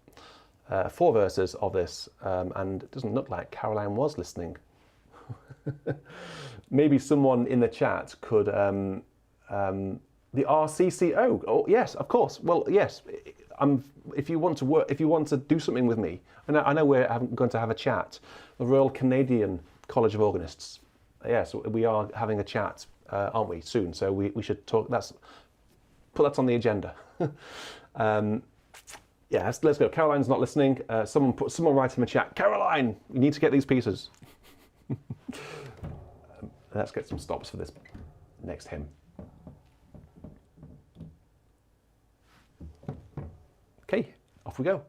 Speaker 1: 4 verses of this, and it doesn't look like Caroline was listening. Maybe someone in the chat could, the RCCO, oh yes, of course, well yes, if you want to work, if you want to do something with me, I know we're going to have a chat, the Royal Canadian College of Organists, yes, we are having a chat, aren't we, soon, so we should talk, put that on the agenda. Yeah, let's go. Caroline's not listening. Someone write in the chat, Caroline, you need to get these pieces. Let's get some stops for this next hymn. Okay, off we go.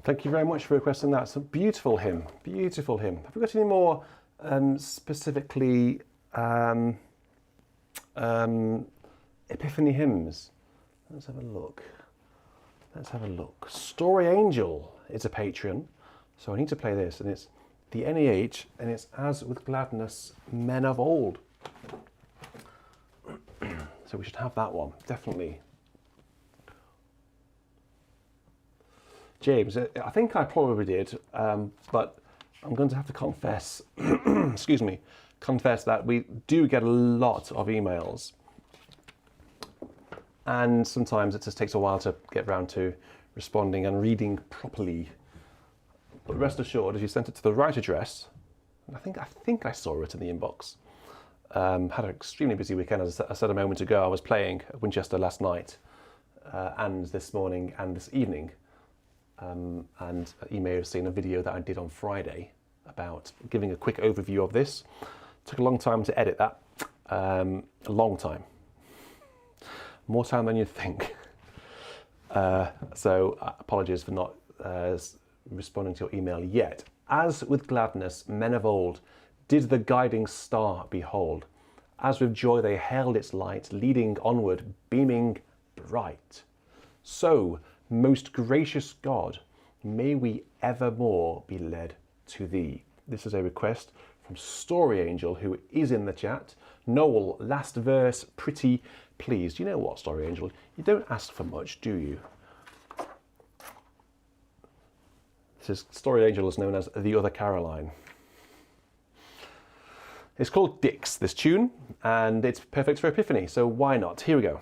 Speaker 1: Thank you very much for requesting that. It's a beautiful hymn, beautiful hymn. Have we got any more specifically Epiphany hymns? Let's have a look. Let's have a look. Story Angel is a patron, so I need to play this, and it's the NEH, and it's As with Gladness, Men of Old. So we should have that one, definitely. James, I think I probably did, but I'm going to have to confess, excuse me, confess that we do get a lot of emails, and sometimes it just takes a while to get around to responding and reading properly. But rest assured, if you sent it to the right address, I think I saw it in the inbox. Had an extremely busy weekend, as I said a moment ago. I was playing at Winchester last night, and this morning and this evening. And you may have seen a video that I did on Friday about giving a quick overview of this. Took a long time to edit that, a long time. More time than you'd think. So apologies for not responding to your email yet. As with gladness, men of old did the guiding star behold. As with joy they hailed its light, leading onward, beaming bright. So, most gracious God, may we evermore be led to thee. This is a request from Story Angel, who is in the chat. Noel, last verse, pretty please. Do you know what, Story Angel? You don't ask for much, do you? This is, Story Angel is known as the other Caroline. It's called Dix, this tune, and it's perfect for Epiphany, so why not? Here we go.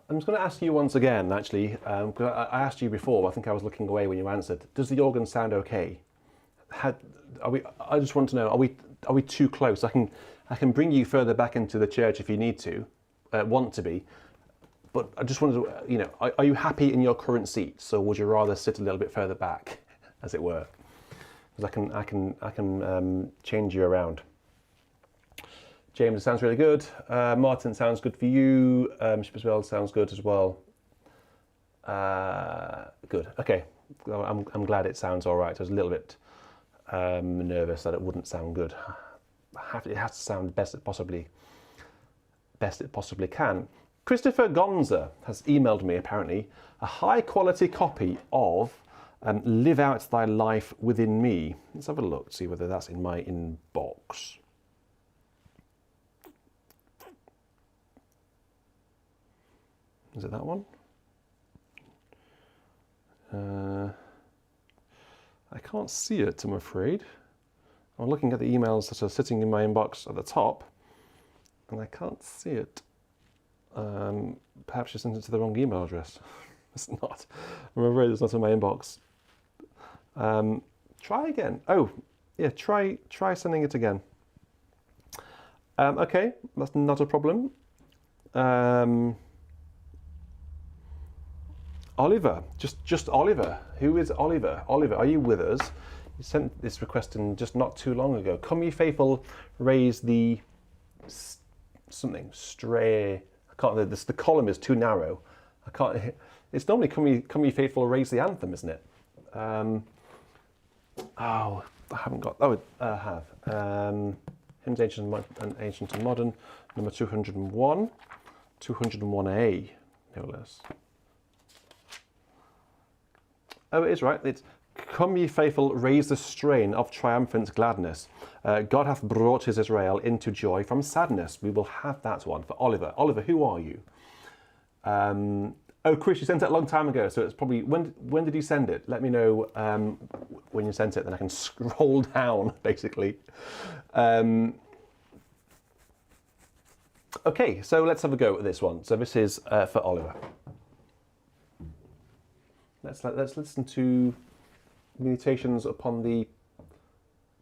Speaker 1: I'm just going to ask you once again, actually, because I asked you before. I think I was looking away when you answered. Does the organ sound okay? I just want to know. Are we too close? I can bring you further back into the church if you need to, want to be. But I just wanted to, you know, are you happy in your current seat? So would you rather sit a little bit further back, as it were? Because I can change you around. James, it sounds really good. Martin, sounds good for you. Bishop sounds good as well. Good. Okay. Well, I'm glad it sounds all right. I was a little bit nervous that it wouldn't sound good. It has to sound best it possibly can. Christopher Gonza has emailed me, apparently, a high-quality copy of Live Out Thy Life Within Me. Let's have a look, see whether that's in my inbox. Is it that one? I can't see it, I'm afraid. I'm looking at the emails that are sitting in my inbox at the top, and I can't see it. Perhaps you sent it to the wrong email address. It's not. I'm afraid it's not in my inbox. Try again. Oh, yeah, try sending it again. Okay, that's not a problem. Oliver, just Oliver. Who is Oliver? Oliver, are you with us? You sent this request in just not too long ago. Come ye faithful, raise the something stray. I can't. The column is too narrow. I can't. It's normally come ye faithful, raise the anthem, isn't it? Oh, I haven't got. Oh, I have. Hymns Ancient and Modern, number 201, 201A, no less. Oh, it is right. It's come ye faithful, raise the strain of triumphant gladness. God hath brought his Israel into joy from sadness. We will have that one for Oliver. Oliver, who are you? Oh, Chris, you sent it a long time ago, so it's probably, when did you send it? Let me know when you sent it, then I can scroll down, basically. Okay, so let's have a go at this one. So this is for Oliver. Let's listen to meditations upon the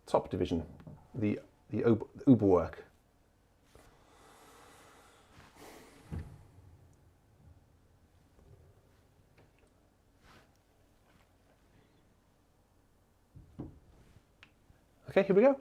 Speaker 1: top division, the Oberwerk. Okay, here we go.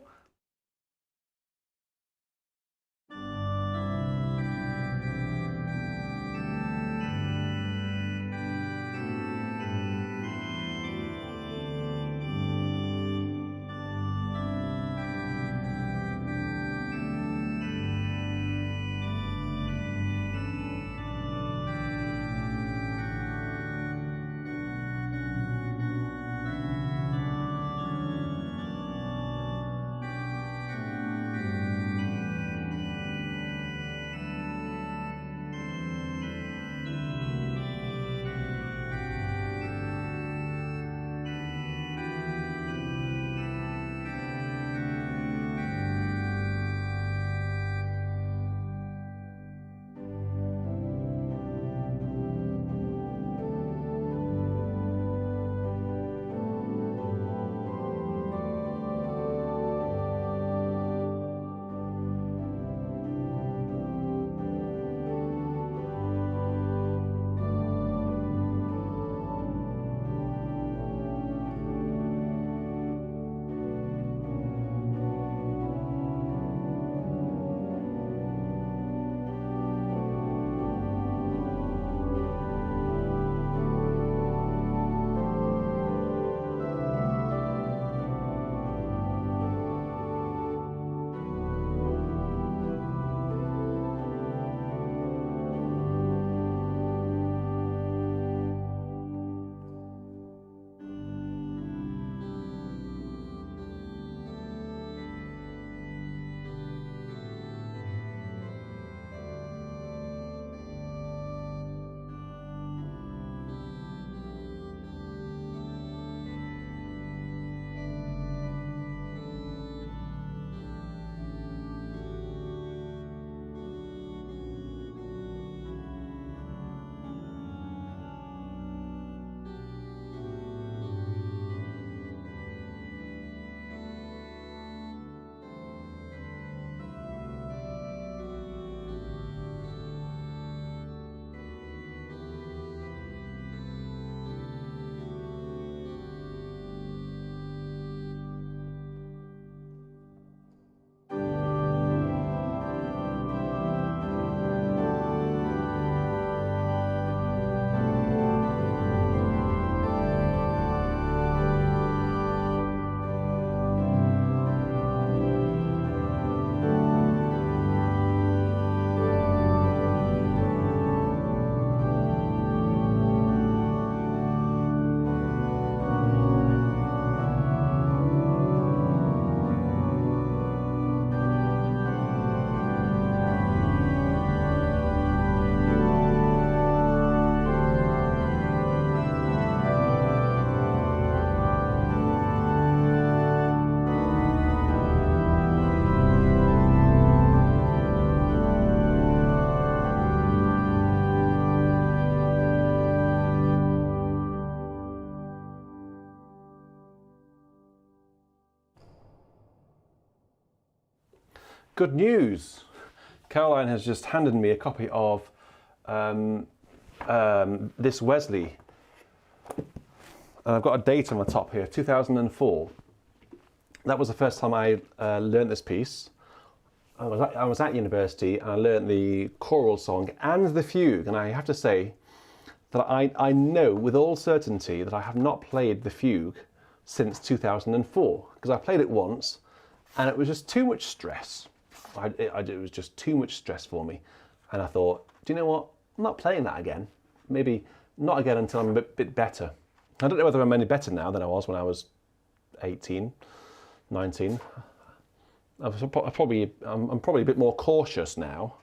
Speaker 1: Good news. Caroline has just handed me a copy of this Wesley. And I've got a date on the top here, 2004. That was the first time I learned this piece. I was at university and I learned the choral song and the fugue. And I have to say that I know with all certainty that I have not played the fugue since 2004. Because I played it once and it was just too much stress. It was just too much stress for me. And I thought, do you know what? I'm not playing that again. Maybe not again until I'm a bit better. I don't know whether I'm any better now than I was when I was 18, 19. I'm probably a bit more cautious now.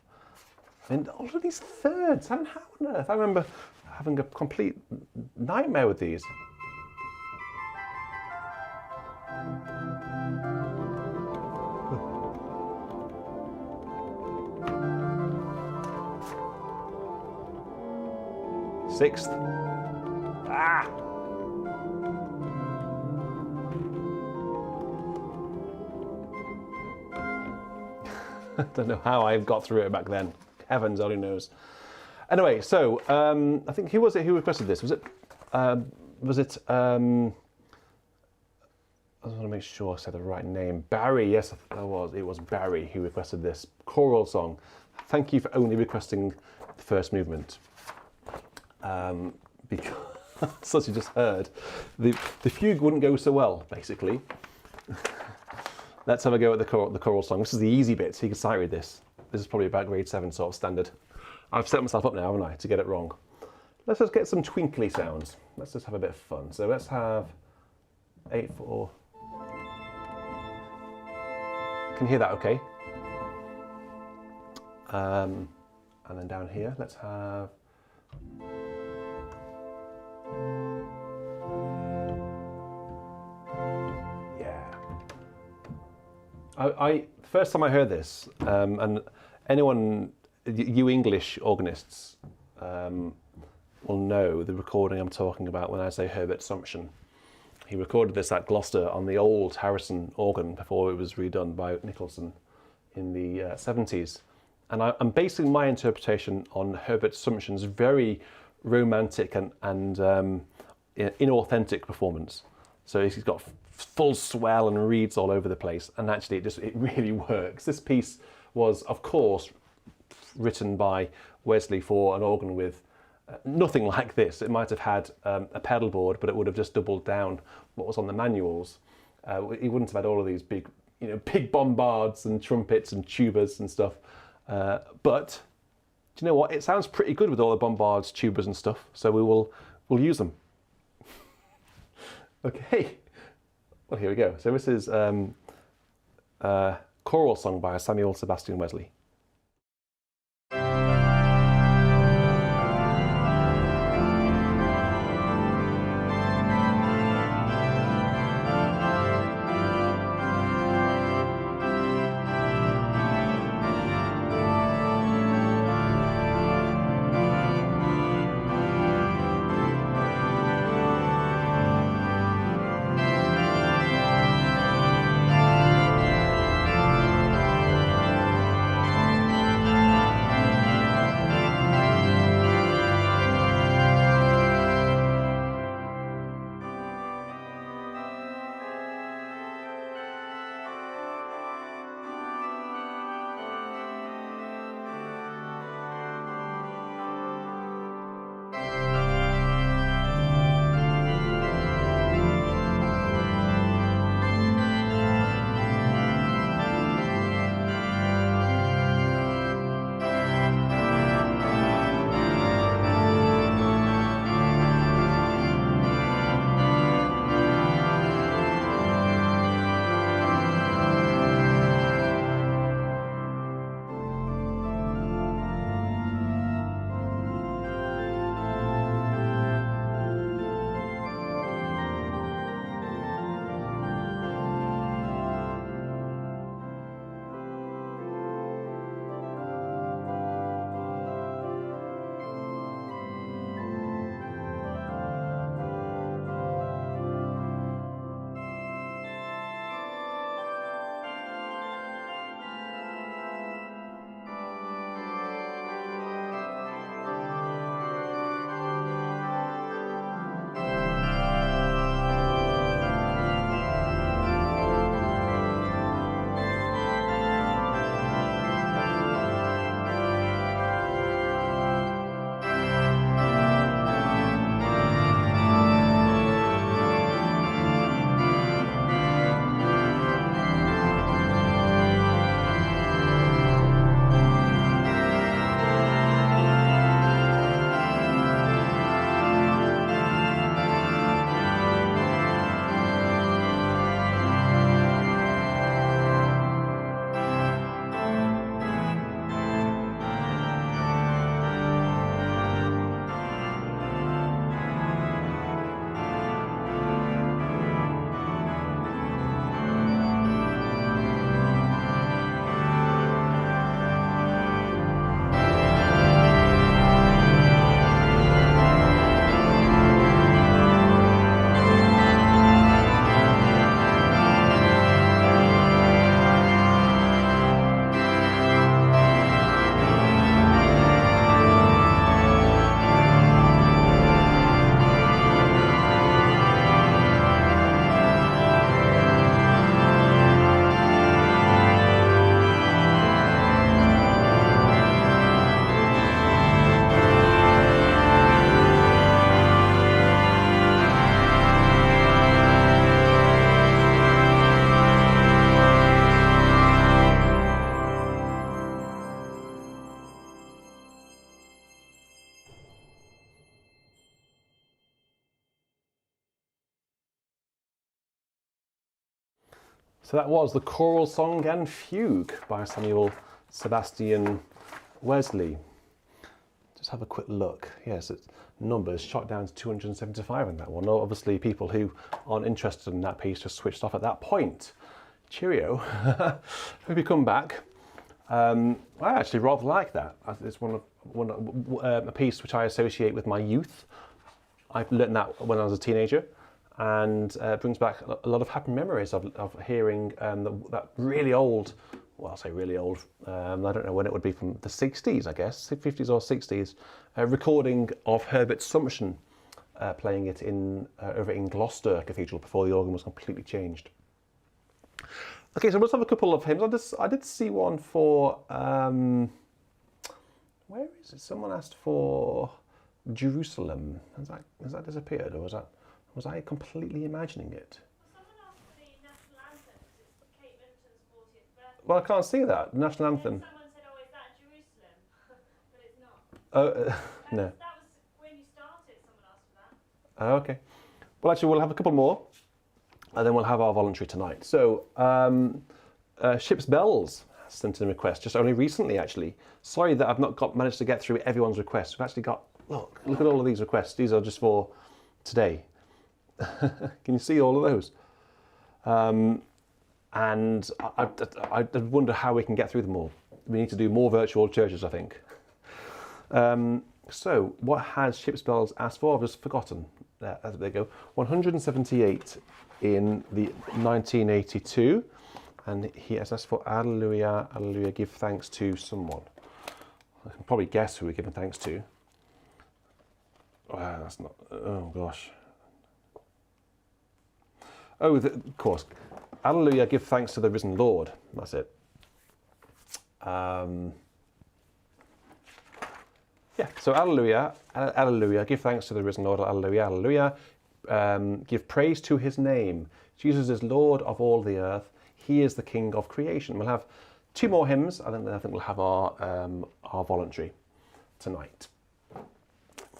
Speaker 1: And all of these thirds, how on earth? I remember having a complete nightmare with these. Sixth. Ah! I don't know how I got through it back then. Heavens only knows. Anyway, so I think who was it who requested this? Was it? I just want to make sure I said the right name. Barry, yes, it was Barry who requested this choral song. Thank you for only requesting the first movement. Because, as you just heard, the fugue wouldn't go so well, basically. Let's have a go at the choral song. This is the easy bit, so you can sight read this. This is probably about grade 7 sort of standard. I've set myself up now, haven't I, to get it wrong. Let's just get some twinkly sounds. Let's just have a bit of fun. So let's have 8/4. Can you hear that okay? And then down here, let's have... First time I heard this, and anyone, you English organists, will know the recording I'm talking about when I say Herbert Sumption. He recorded this at Gloucester on the old Harrison organ before it was redone by Nicholson in the 70s. And I'm basing my interpretation on Herbert Sumption's very romantic and inauthentic performance. So he's got full swell and reeds all over the place, and actually it really works. This piece was, of course, written by Wesley for an organ with nothing like this. It might have had a pedal board, but it would have just doubled down what was on the manuals. He wouldn't have had all of these big bombards and trumpets and tubas and stuff. But do you know what? It sounds pretty good with all the bombards, tubas and stuff. So we'll use them. Okay. Well, here we go. So this is a choral song by Samuel Sebastian Wesley. So that was the choral song and fugue by Samuel Sebastian Wesley. Just have a quick look. Yes, it's numbers shot down to 275 in that one. No, obviously people who aren't interested in that piece just switched off at that point. Cheerio. Hope you come back. I actually rather like that. It's a piece which I associate with my youth. I learned that when I was a teenager, and it brings back a lot of happy memories of hearing that really old, well, I'll say really old, I don't know when it would be, from the 60s, I guess, 50s or 60s, recording of Herbert Sumption playing it over in Gloucester Cathedral before the organ was completely changed. Okay, so let's have a couple of hymns. I did see one for, where is it? Someone asked for Jerusalem. Has that disappeared, or was I completely imagining it?
Speaker 2: Well, someone asked for the national anthem because it's Kate Middleton's 40th birthday.
Speaker 1: Well, I can't see that. National anthem.
Speaker 2: And someone said, "Oh, is that Jerusalem?" But it's not.
Speaker 1: No.
Speaker 2: That was when you started. Someone asked for that.
Speaker 1: Oh, okay. Well, actually, we'll have a couple more, and then we'll have our voluntary tonight. So, Ship's Bells sent in a request just only recently, actually. Sorry that I've not managed to get through everyone's requests. We've actually got, look at all of these requests. These are just for today. Can you see all of those? And I wonder how we can get through them all. We need to do more virtual churches, I think. So, what has Ship's Bells asked for? I've just forgotten. There they go. 178 in the 1982. And he has asked for Alleluia, Alleluia, give thanks to someone. I can probably guess who we're giving thanks to. Wow, that's not, oh gosh. Oh, of course. Alleluia, give thanks to the risen Lord. That's it. Yeah, so Alleluia, Alleluia, give thanks to the risen Lord, Alleluia, Alleluia. Give praise to his name. Jesus is Lord of all the earth. He is the King of creation. We'll have two more hymns, and then I think we'll have our voluntary tonight.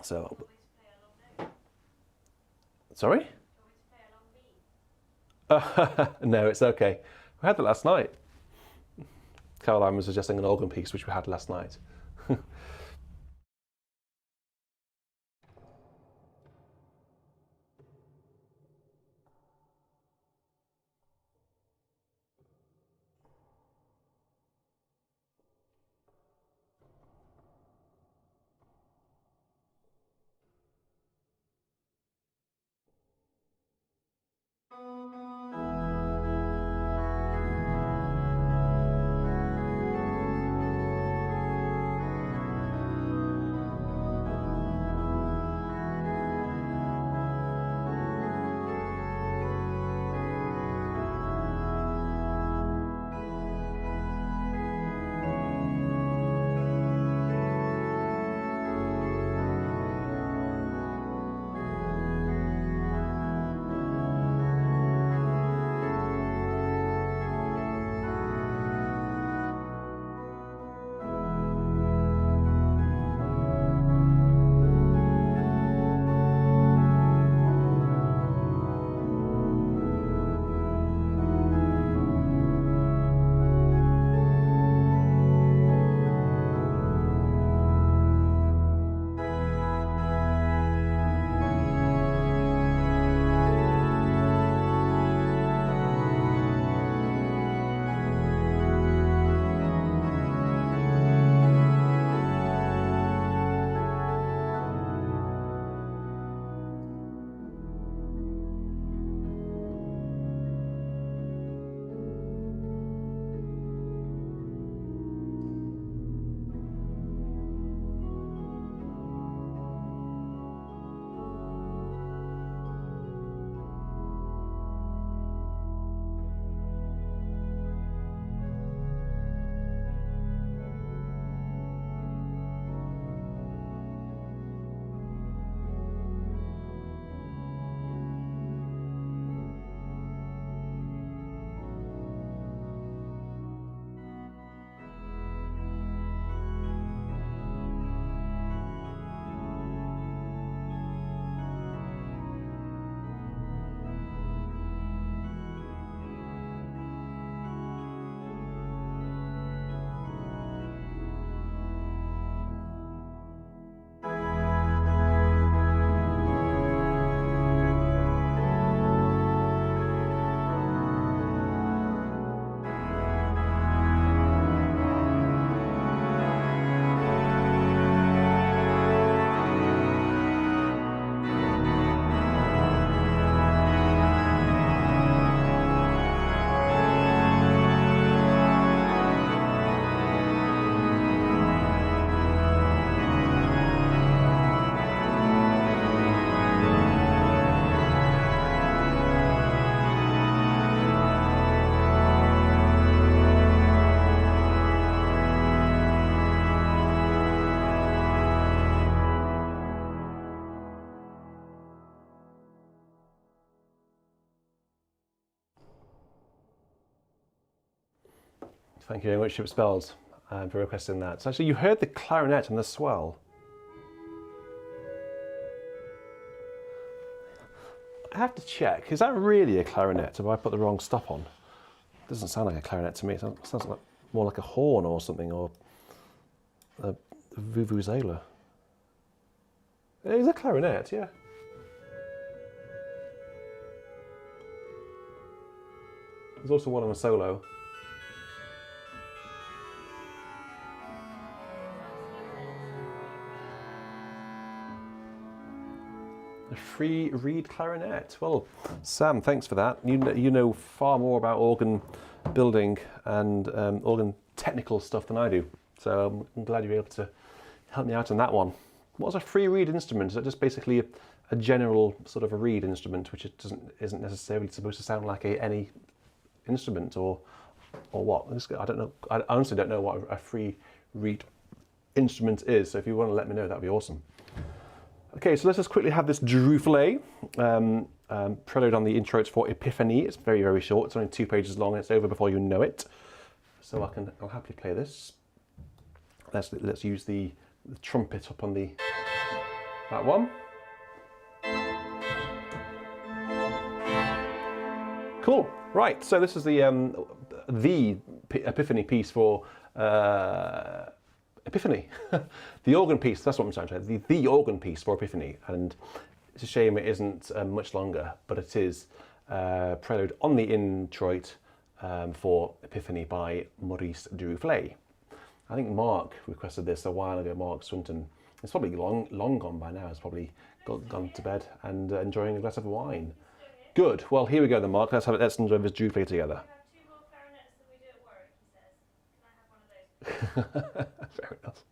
Speaker 1: So, sorry? No, it's okay. We had that last night. Caroline was suggesting an organ piece, which we had last night. Thank you very much, Ship Spells, for requesting that. So actually, you heard the clarinet and the swell. I have to check. Is that really a clarinet? Have I put the wrong stop on? It doesn't sound like a clarinet to me. It sounds like, more like a horn or something, or a vuvuzela. It is a clarinet, yeah. There's also one on a solo. A free reed clarinet. Well, Sam, thanks for that. You know far more about organ building and organ technical stuff than I do. So I'm glad you were able to help me out on that one. What's a free reed instrument? Is that just basically a general sort of a reed instrument, which isn't necessarily supposed to sound like any instrument, or what? I don't know. I honestly don't know what a free reed instrument is. So if you want to let me know, that'd be awesome. Okay, so let's just quickly have this Duruflé prelude on the intro. It's for Epiphany. It's very, very short. It's only 2 pages long. It's over before you know it. So I'll happily play this. Let's use the trumpet up on that one. Cool. Right. So this is the Epiphany piece for Epiphany. The organ piece. That's what I'm trying to say. The organ piece for Epiphany, and it's a shame it isn't much longer, but it is prelude on the introit for Epiphany by Maurice Duruflé. I think Mark requested this a while ago. Mark Swinton. It's probably long gone by now. It's probably gone to bed and enjoying a glass of wine. Good. Well, here we go then, Mark. Let's enjoy this Duruflé together.
Speaker 2: We have 2 more clarinets than we do at Warwick, he says. Can I have one of those?
Speaker 1: Fair enough.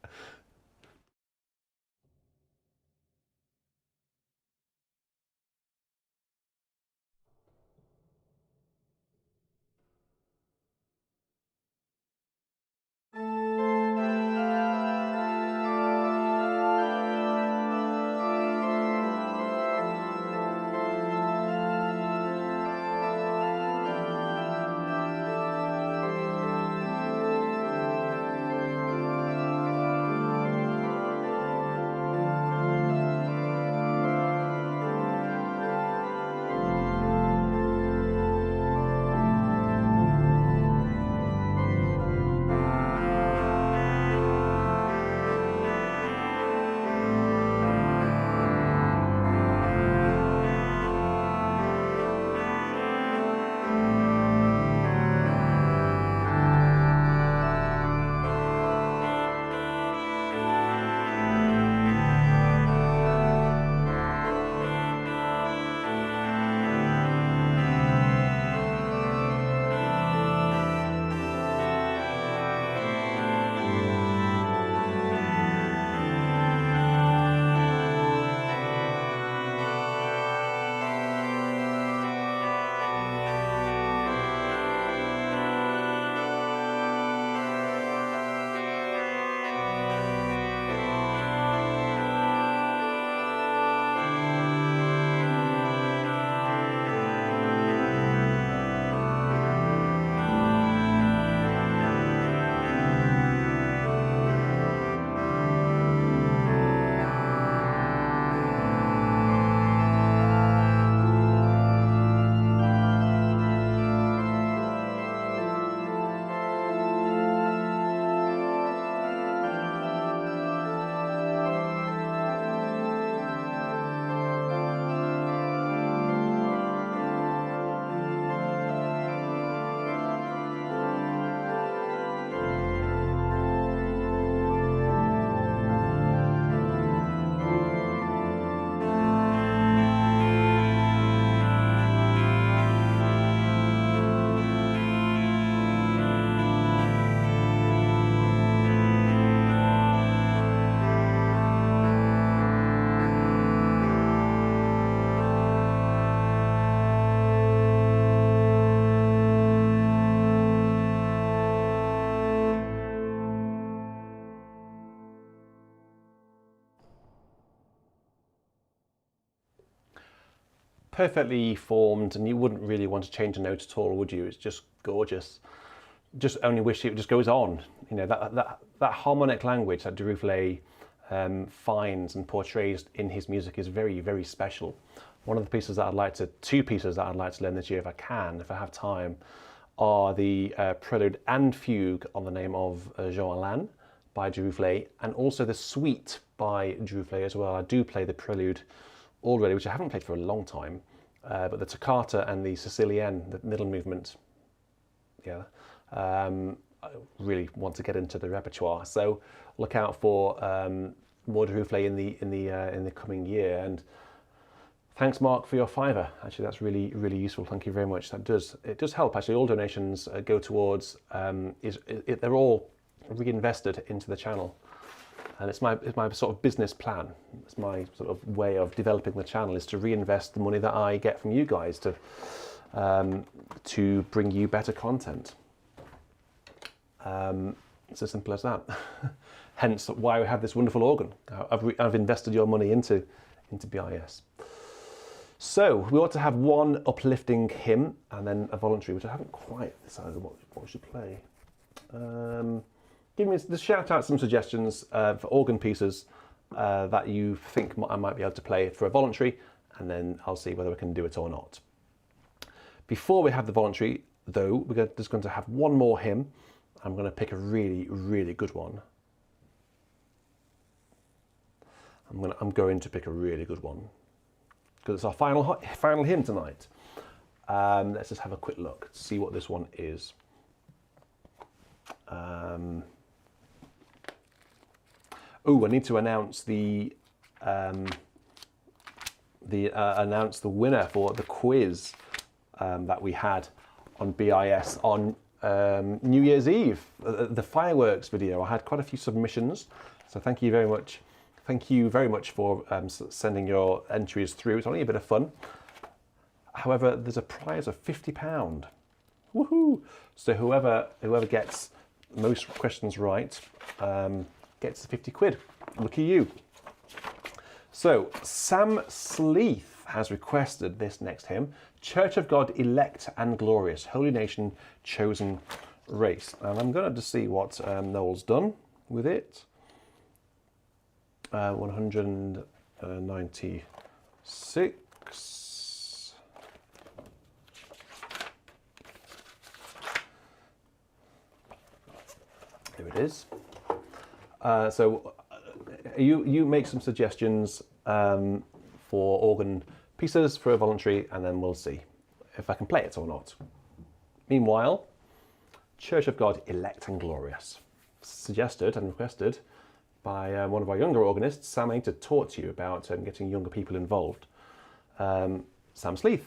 Speaker 1: Perfectly formed, and you wouldn't really want to change a note at all, would you? It's just gorgeous. just only wish it just goes on. You know, that harmonic language that Duruflé finds and portrays in his music is very, very special. One of the pieces that two pieces that I'd like to learn this year if I can, if I have time, are the Prelude and Fugue on the name of Jean by Duruflé, and also the Suite by Duruflé as well. I do play the Prelude already, which I haven't played for a long time, but the Toccata and the Sicilienne, the middle movement, yeah, I really want to get into the repertoire. So look out for more Duruflé in the coming year. And thanks, Mark, for your £5. Actually, that's really, really useful. Thank you very much. It does help. Actually, all donations go towards. They're all reinvested into the channel, and it's my sort of business plan. It's my sort of way of developing the channel, is to reinvest the money that I get from you guys to bring you better content. It's as simple as that. Hence why we have this wonderful organ. I've invested your money into BIS. So we ought to have one uplifting hymn and then a voluntary, which I haven't quite decided what we should play. Just shout out some suggestions for organ pieces that you think I might be able to play for a voluntary, and then I'll see whether we can do it or not. Before we have the voluntary, though, we're just going to have one more hymn. I'm going to pick a really, really good one. I'm going to pick a really good one because it's our final hymn tonight. Let's just have a quick look, see what this one is. Oh, I need to announce the winner for the quiz that we had on BIS on New Year's Eve, the fireworks video. I had quite a few submissions, so thank you very much. Thank you very much for sending your entries through. It's only a bit of fun. However, there's a prize of £50. Woohoo! So whoever gets most questions right gets the 50 quid. Lucky you. So Sam Sleeth has requested this next hymn, Church of God, elect and glorious, holy nation, chosen race. And I'm going to just see what Noel's done with it. 196. Here it is. So you make some suggestions for organ pieces for a voluntary, and then we'll see if I can play it or not. Meanwhile, Church of God, elect and glorious, suggested and requested by one of our younger organists, Sam, to talk to you about getting younger people involved. Sam Sleeth.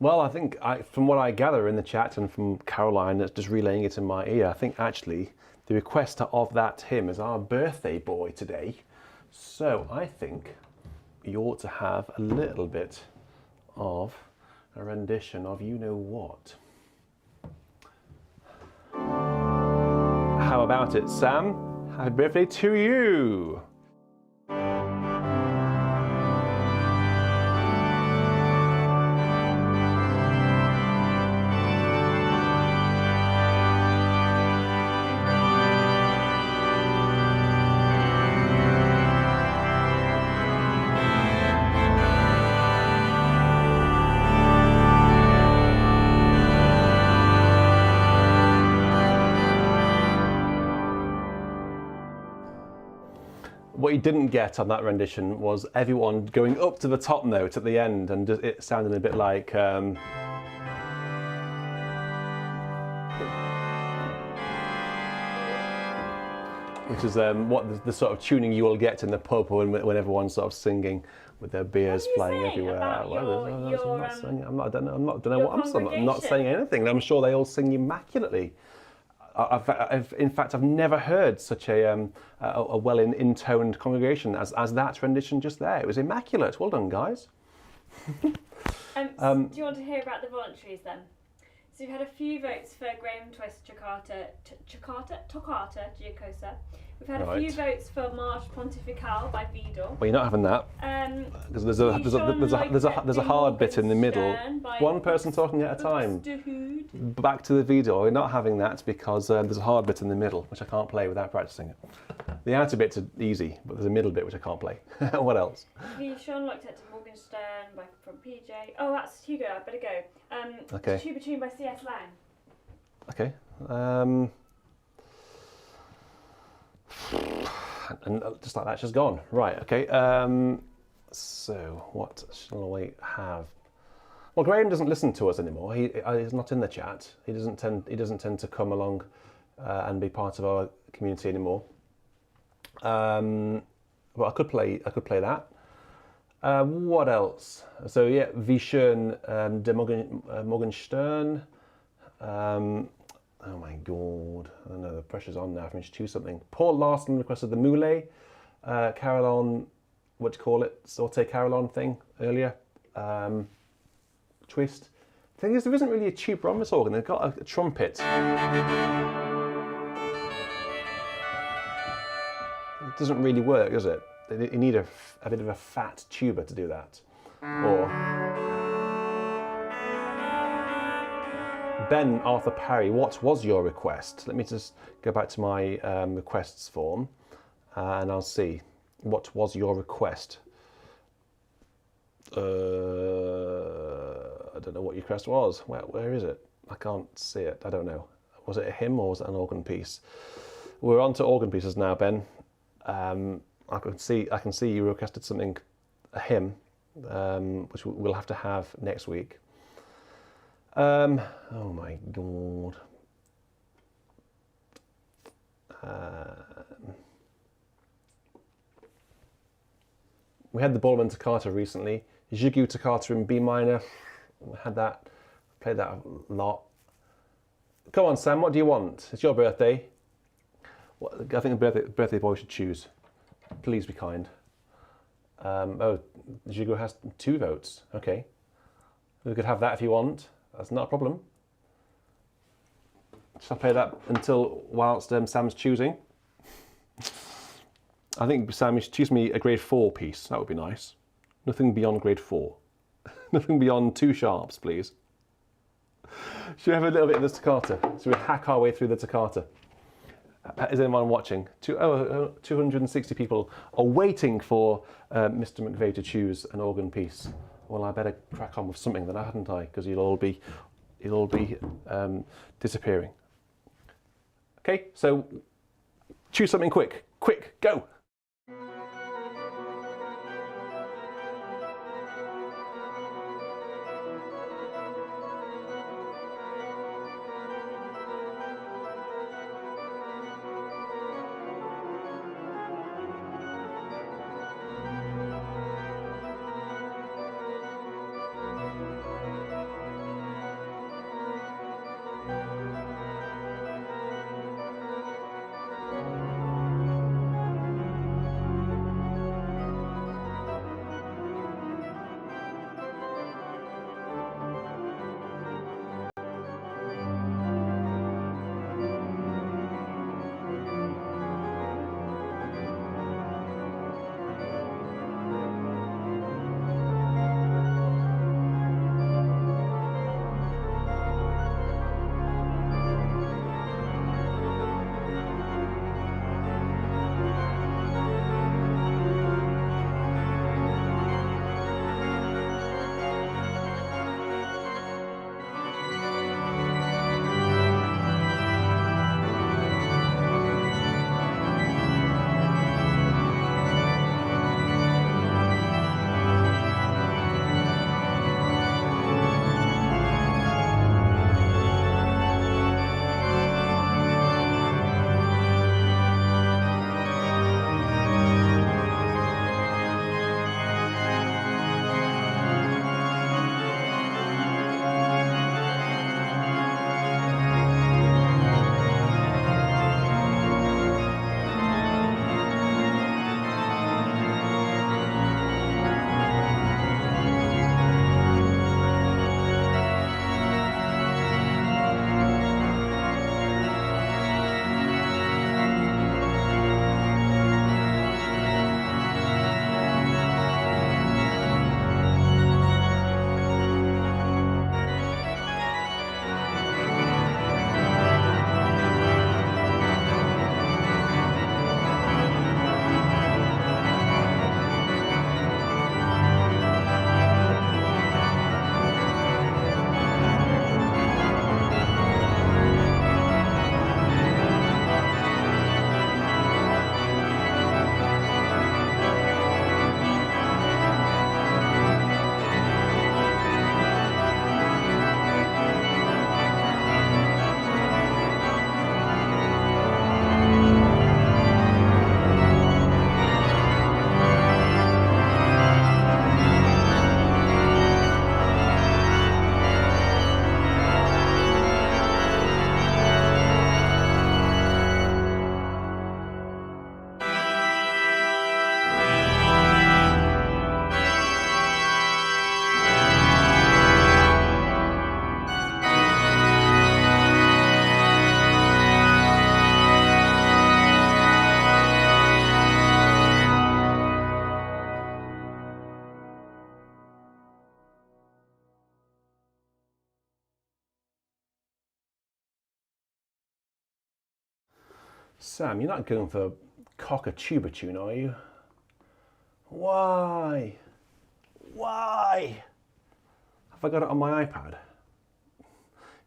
Speaker 1: Well, I think from what I gather in the chat and from Caroline that's just relaying it in my ear, I think actually the requester of that hymn is our birthday boy today. So I think you ought to have a little bit of a rendition of you know what. How about it, Sam? Happy birthday to you! What you didn't get on that rendition was everyone going up to the top note at the end, and it sounded a bit like which is what the sort of tuning you will get in the pub when everyone's sort of singing with their beers flying everywhere. I'm not saying anything. I'm sure they all sing immaculately. In fact, I've never heard such a well intoned congregation as that rendition just there. It was immaculate. Well done, guys.
Speaker 2: Do you want to hear about the voluntaries then? So we've had a few votes for Graham Twist, Toccata, Gigout. We've had a few votes for March Pontificale by Vidor.
Speaker 1: Well, you're not having that. Because there's a hard bit in the middle. One person talking at a time. Back to the Vidor. We're not having that because there's a hard bit in the middle which I can't play without practicing it. The outer bits are easy, but there's a middle bit which I can't play. What else?
Speaker 2: Sean looked at Morgenstern from PJ. Oh, that's Hugo. I better go.
Speaker 1: Okay.
Speaker 2: Tuba Tune by C.S. Lang.
Speaker 1: Okay. And just like that, she's gone. Right. Okay. So what shall we have? Well, Graham doesn't listen to us anymore. He's not in the chat. He doesn't tend to come along and be part of our community anymore. But I could play that. What else? So yeah, Wie schön der Morgenstern. Oh my God! I don't know, the pressure's on now for me to choose something. Paul Larson requested the Moulet, Carillon, what do you call it? Sauté Carillon thing earlier. Twist. The thing is, there isn't really a tuba on this organ. They've got a trumpet. It doesn't really work, does it? You need a bit of a fat tuba to do that. Or Ben Arthur Parry, what was your request? Let me just go back to my requests form and I'll see. What was your request? I don't know what your request was. Where is it? I can't see it. I don't know. Was it a hymn or was it an organ piece? We're on to organ pieces now, Ben. I can see you requested something, a hymn, which we'll have to have next week. Oh my God. We had the Bormann Toccata recently. Gigout Toccata in B minor. We had that, played that a lot. Come on, Sam, what do you want? It's your birthday. I think the birthday boy should choose. Please be kind. Oh, Gigout has 2 votes. Okay. We could have that if you want. That's not a problem. Shall I play that until whilst Sam's choosing? I think Sam, you should choose me a grade 4 piece. That would be nice. Nothing beyond grade 4. Nothing beyond 2 sharps, please. Should we have a little bit of the toccata? So we hack our way through the toccata. Is anyone watching? 260 people are waiting for Mr. McVeigh to choose an organ piece. Well, I better crack on with something then, hadn't I? Because you'll all be disappearing. Okay, so choose something quick. Quick, go! Sam, you're not going for cock-a-tuba tune, are you? Why? Why? Have I got it on my iPad?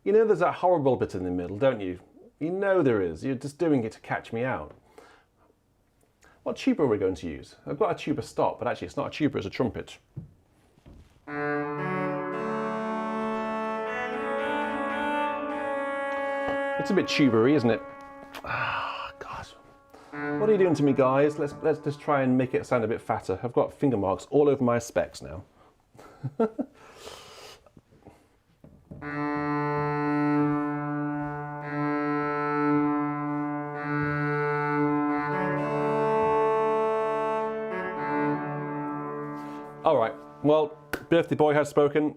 Speaker 1: You know there's that horrible bit in the middle, don't you? You know there is. You're just doing it to catch me out. What tuba are we going to use? I've got a tuba stop, but actually it's not a tuba, it's a trumpet. It's a bit tubery, isn't it? Ah, God. What are you doing to me, guys? Let's just try and make it sound a bit fatter. I've got finger marks all over my specs now. All right, well, birthday boy has spoken.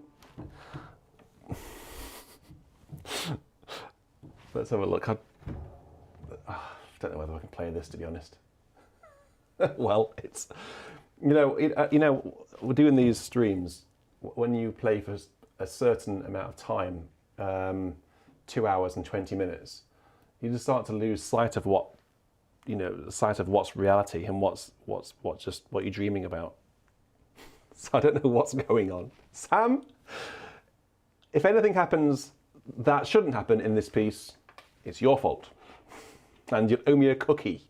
Speaker 1: Let's have a look. I don't know whether I can play this, to be honest. Well, it's, you know, we're doing these streams. When you play for a certain amount of time, 2 hours and 20 minutes, you just start to lose sight of what, you know, sight of what's reality and what's just what you're dreaming about. So I don't know what's going on. Sam, if anything happens that shouldn't happen in this piece, it's your fault. And you owe me a cookie.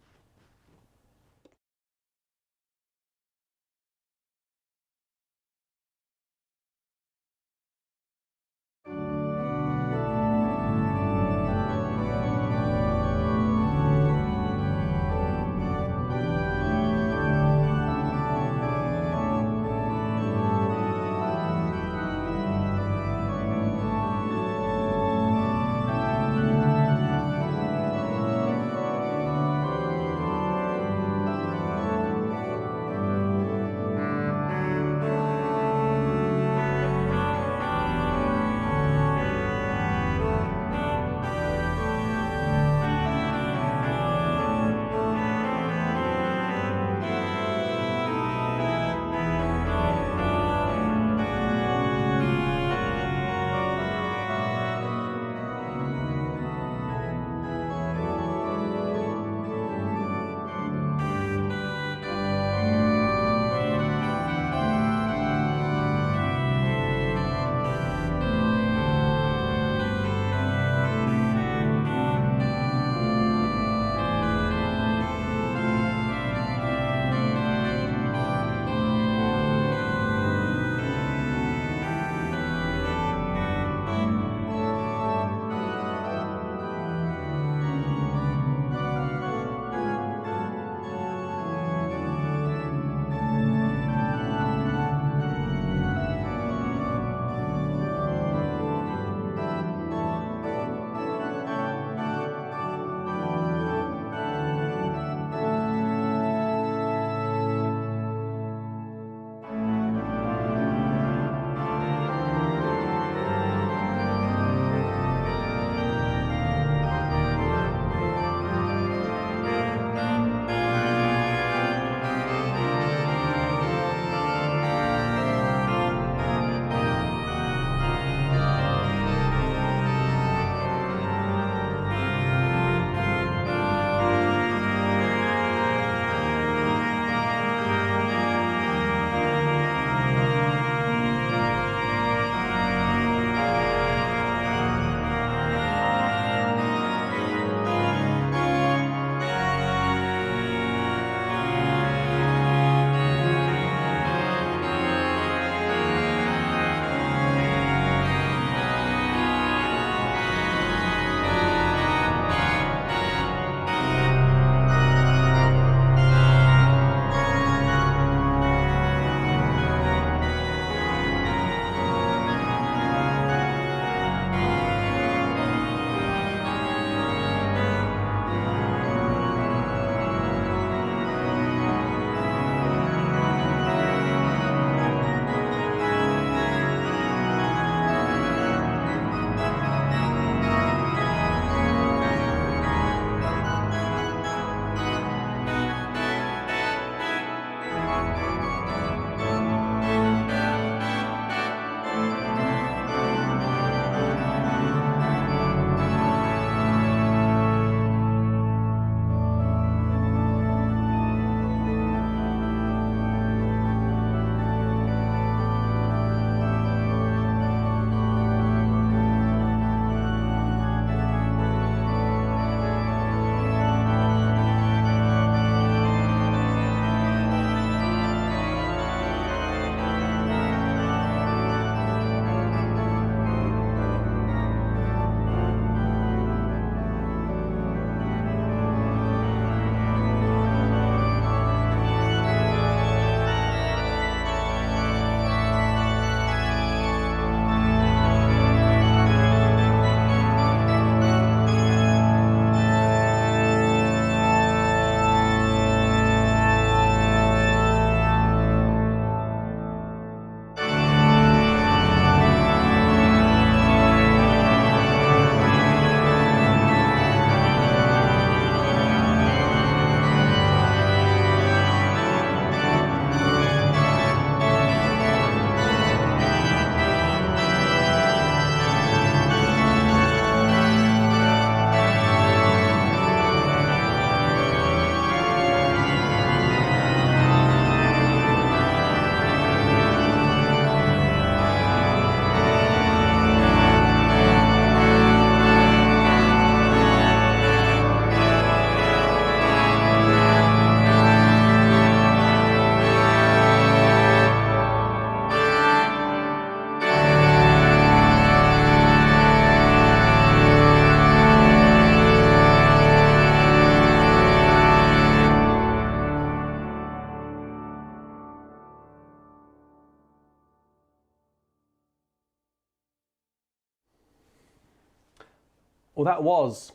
Speaker 1: Well, that was,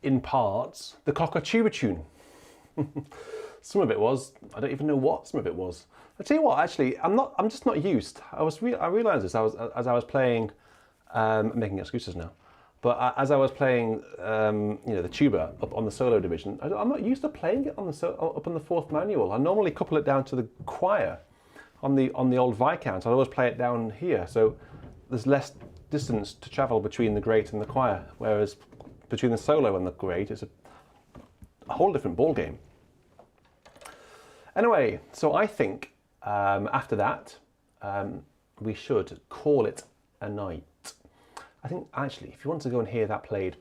Speaker 1: in parts, the Tuba tune. Some of it was. I don't even know what some of it was. I tell you what, actually, I'm just not used. I realised this as I was playing. I'm making excuses now, but as I was playing, the tuba up on the solo division, I'm not used to playing it on up on the fourth manual. I normally couple it down to the choir on the old Viscount. I always play it down here, so there's less distance to travel between the grate and the choir, whereas between the solo and the grate, it's a whole different ball game. Anyway, so I think after that, we should call it a night. I think actually, if you want to go and hear that played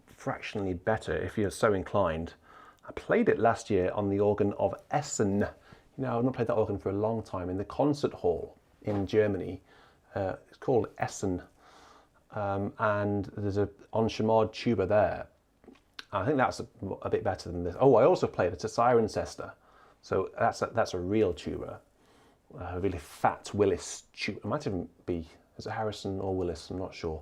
Speaker 1: fractionally better, if you're so inclined, I played it last year on the organ of Essen. You know, I've not played that organ for a long time in the concert hall in Germany. It's called Essen, and there's a enchimade tuba there. I think that's a bit better than this. Oh, I also played it, a Cirencester. So that's a real tuba, a really fat Willis tuba. It might even be, is it Harrison or Willis? I'm not sure.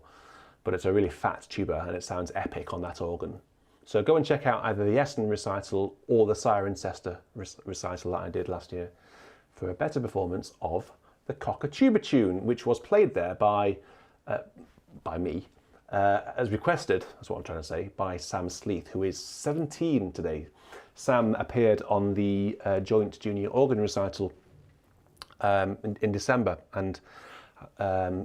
Speaker 1: But it's a really fat tuba and it sounds epic on that organ. So go and check out either the Essen recital or the Cirencester recital that I did last year for a better performance of the Tuba tune, which was played there by me, as requested, that's what I'm trying to say, by Sam Sleeth, who is 17 today. Sam appeared on the joint junior organ recital in December, and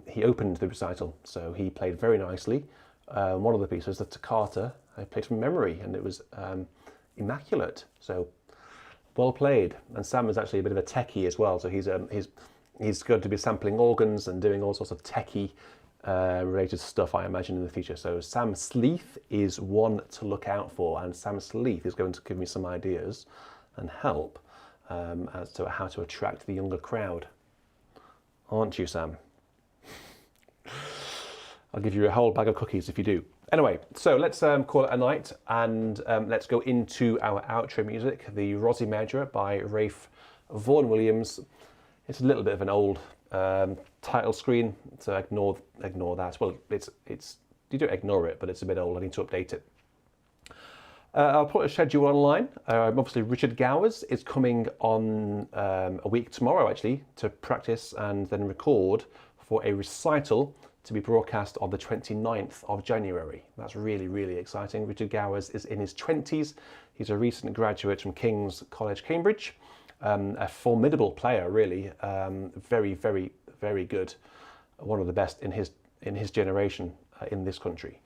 Speaker 1: he opened the recital, so he played very nicely. One of the pieces, the Toccata, I played from memory, and it was immaculate, so well played. And Sam is actually a bit of a techie as well, so he's going to be sampling organs and doing all sorts of techie related stuff, I imagine, in the future. So Sam Sleeth is one to look out for, and Sam Sleeth is going to give me some ideas and help as to how to attract the younger crowd. Aren't you, Sam? I'll give you a whole bag of cookies if you do. Anyway, so let's call it a night, and let's go into our outro music, the Rosie Medra by Rafe Vaughan Williams. It's a little bit of an old title screen, so ignore that. Well, it's you don't ignore it, but it's a bit old. I need to update it. I'll put a schedule online. Obviously, Richard Gowers is coming on a week tomorrow, actually, to practice and then record for a recital to be broadcast on the 29th of January. That's really, really exciting. Richard Gowers is in his 20s. He's a recent graduate from King's College, Cambridge. A formidable player, really. Very, very, very good. One of the best in his generation in this country.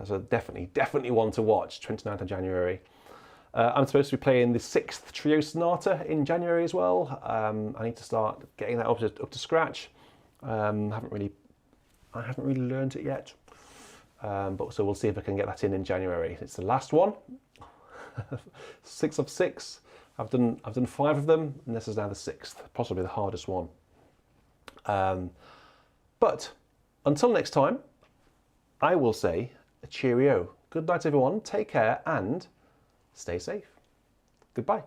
Speaker 1: So definitely one to watch. 29th of January. I'm supposed to be playing the 6th Trio Sonata in January as well. I need to start getting that up to scratch. I haven't really learned it yet. But so we'll see if I can get that in January. It's the last one. 6 of 6. I've done 5 of them, and this is now the 6th, possibly the hardest one. But until next time, I will say a cheerio. Good night, everyone. Take care and stay safe. Goodbye.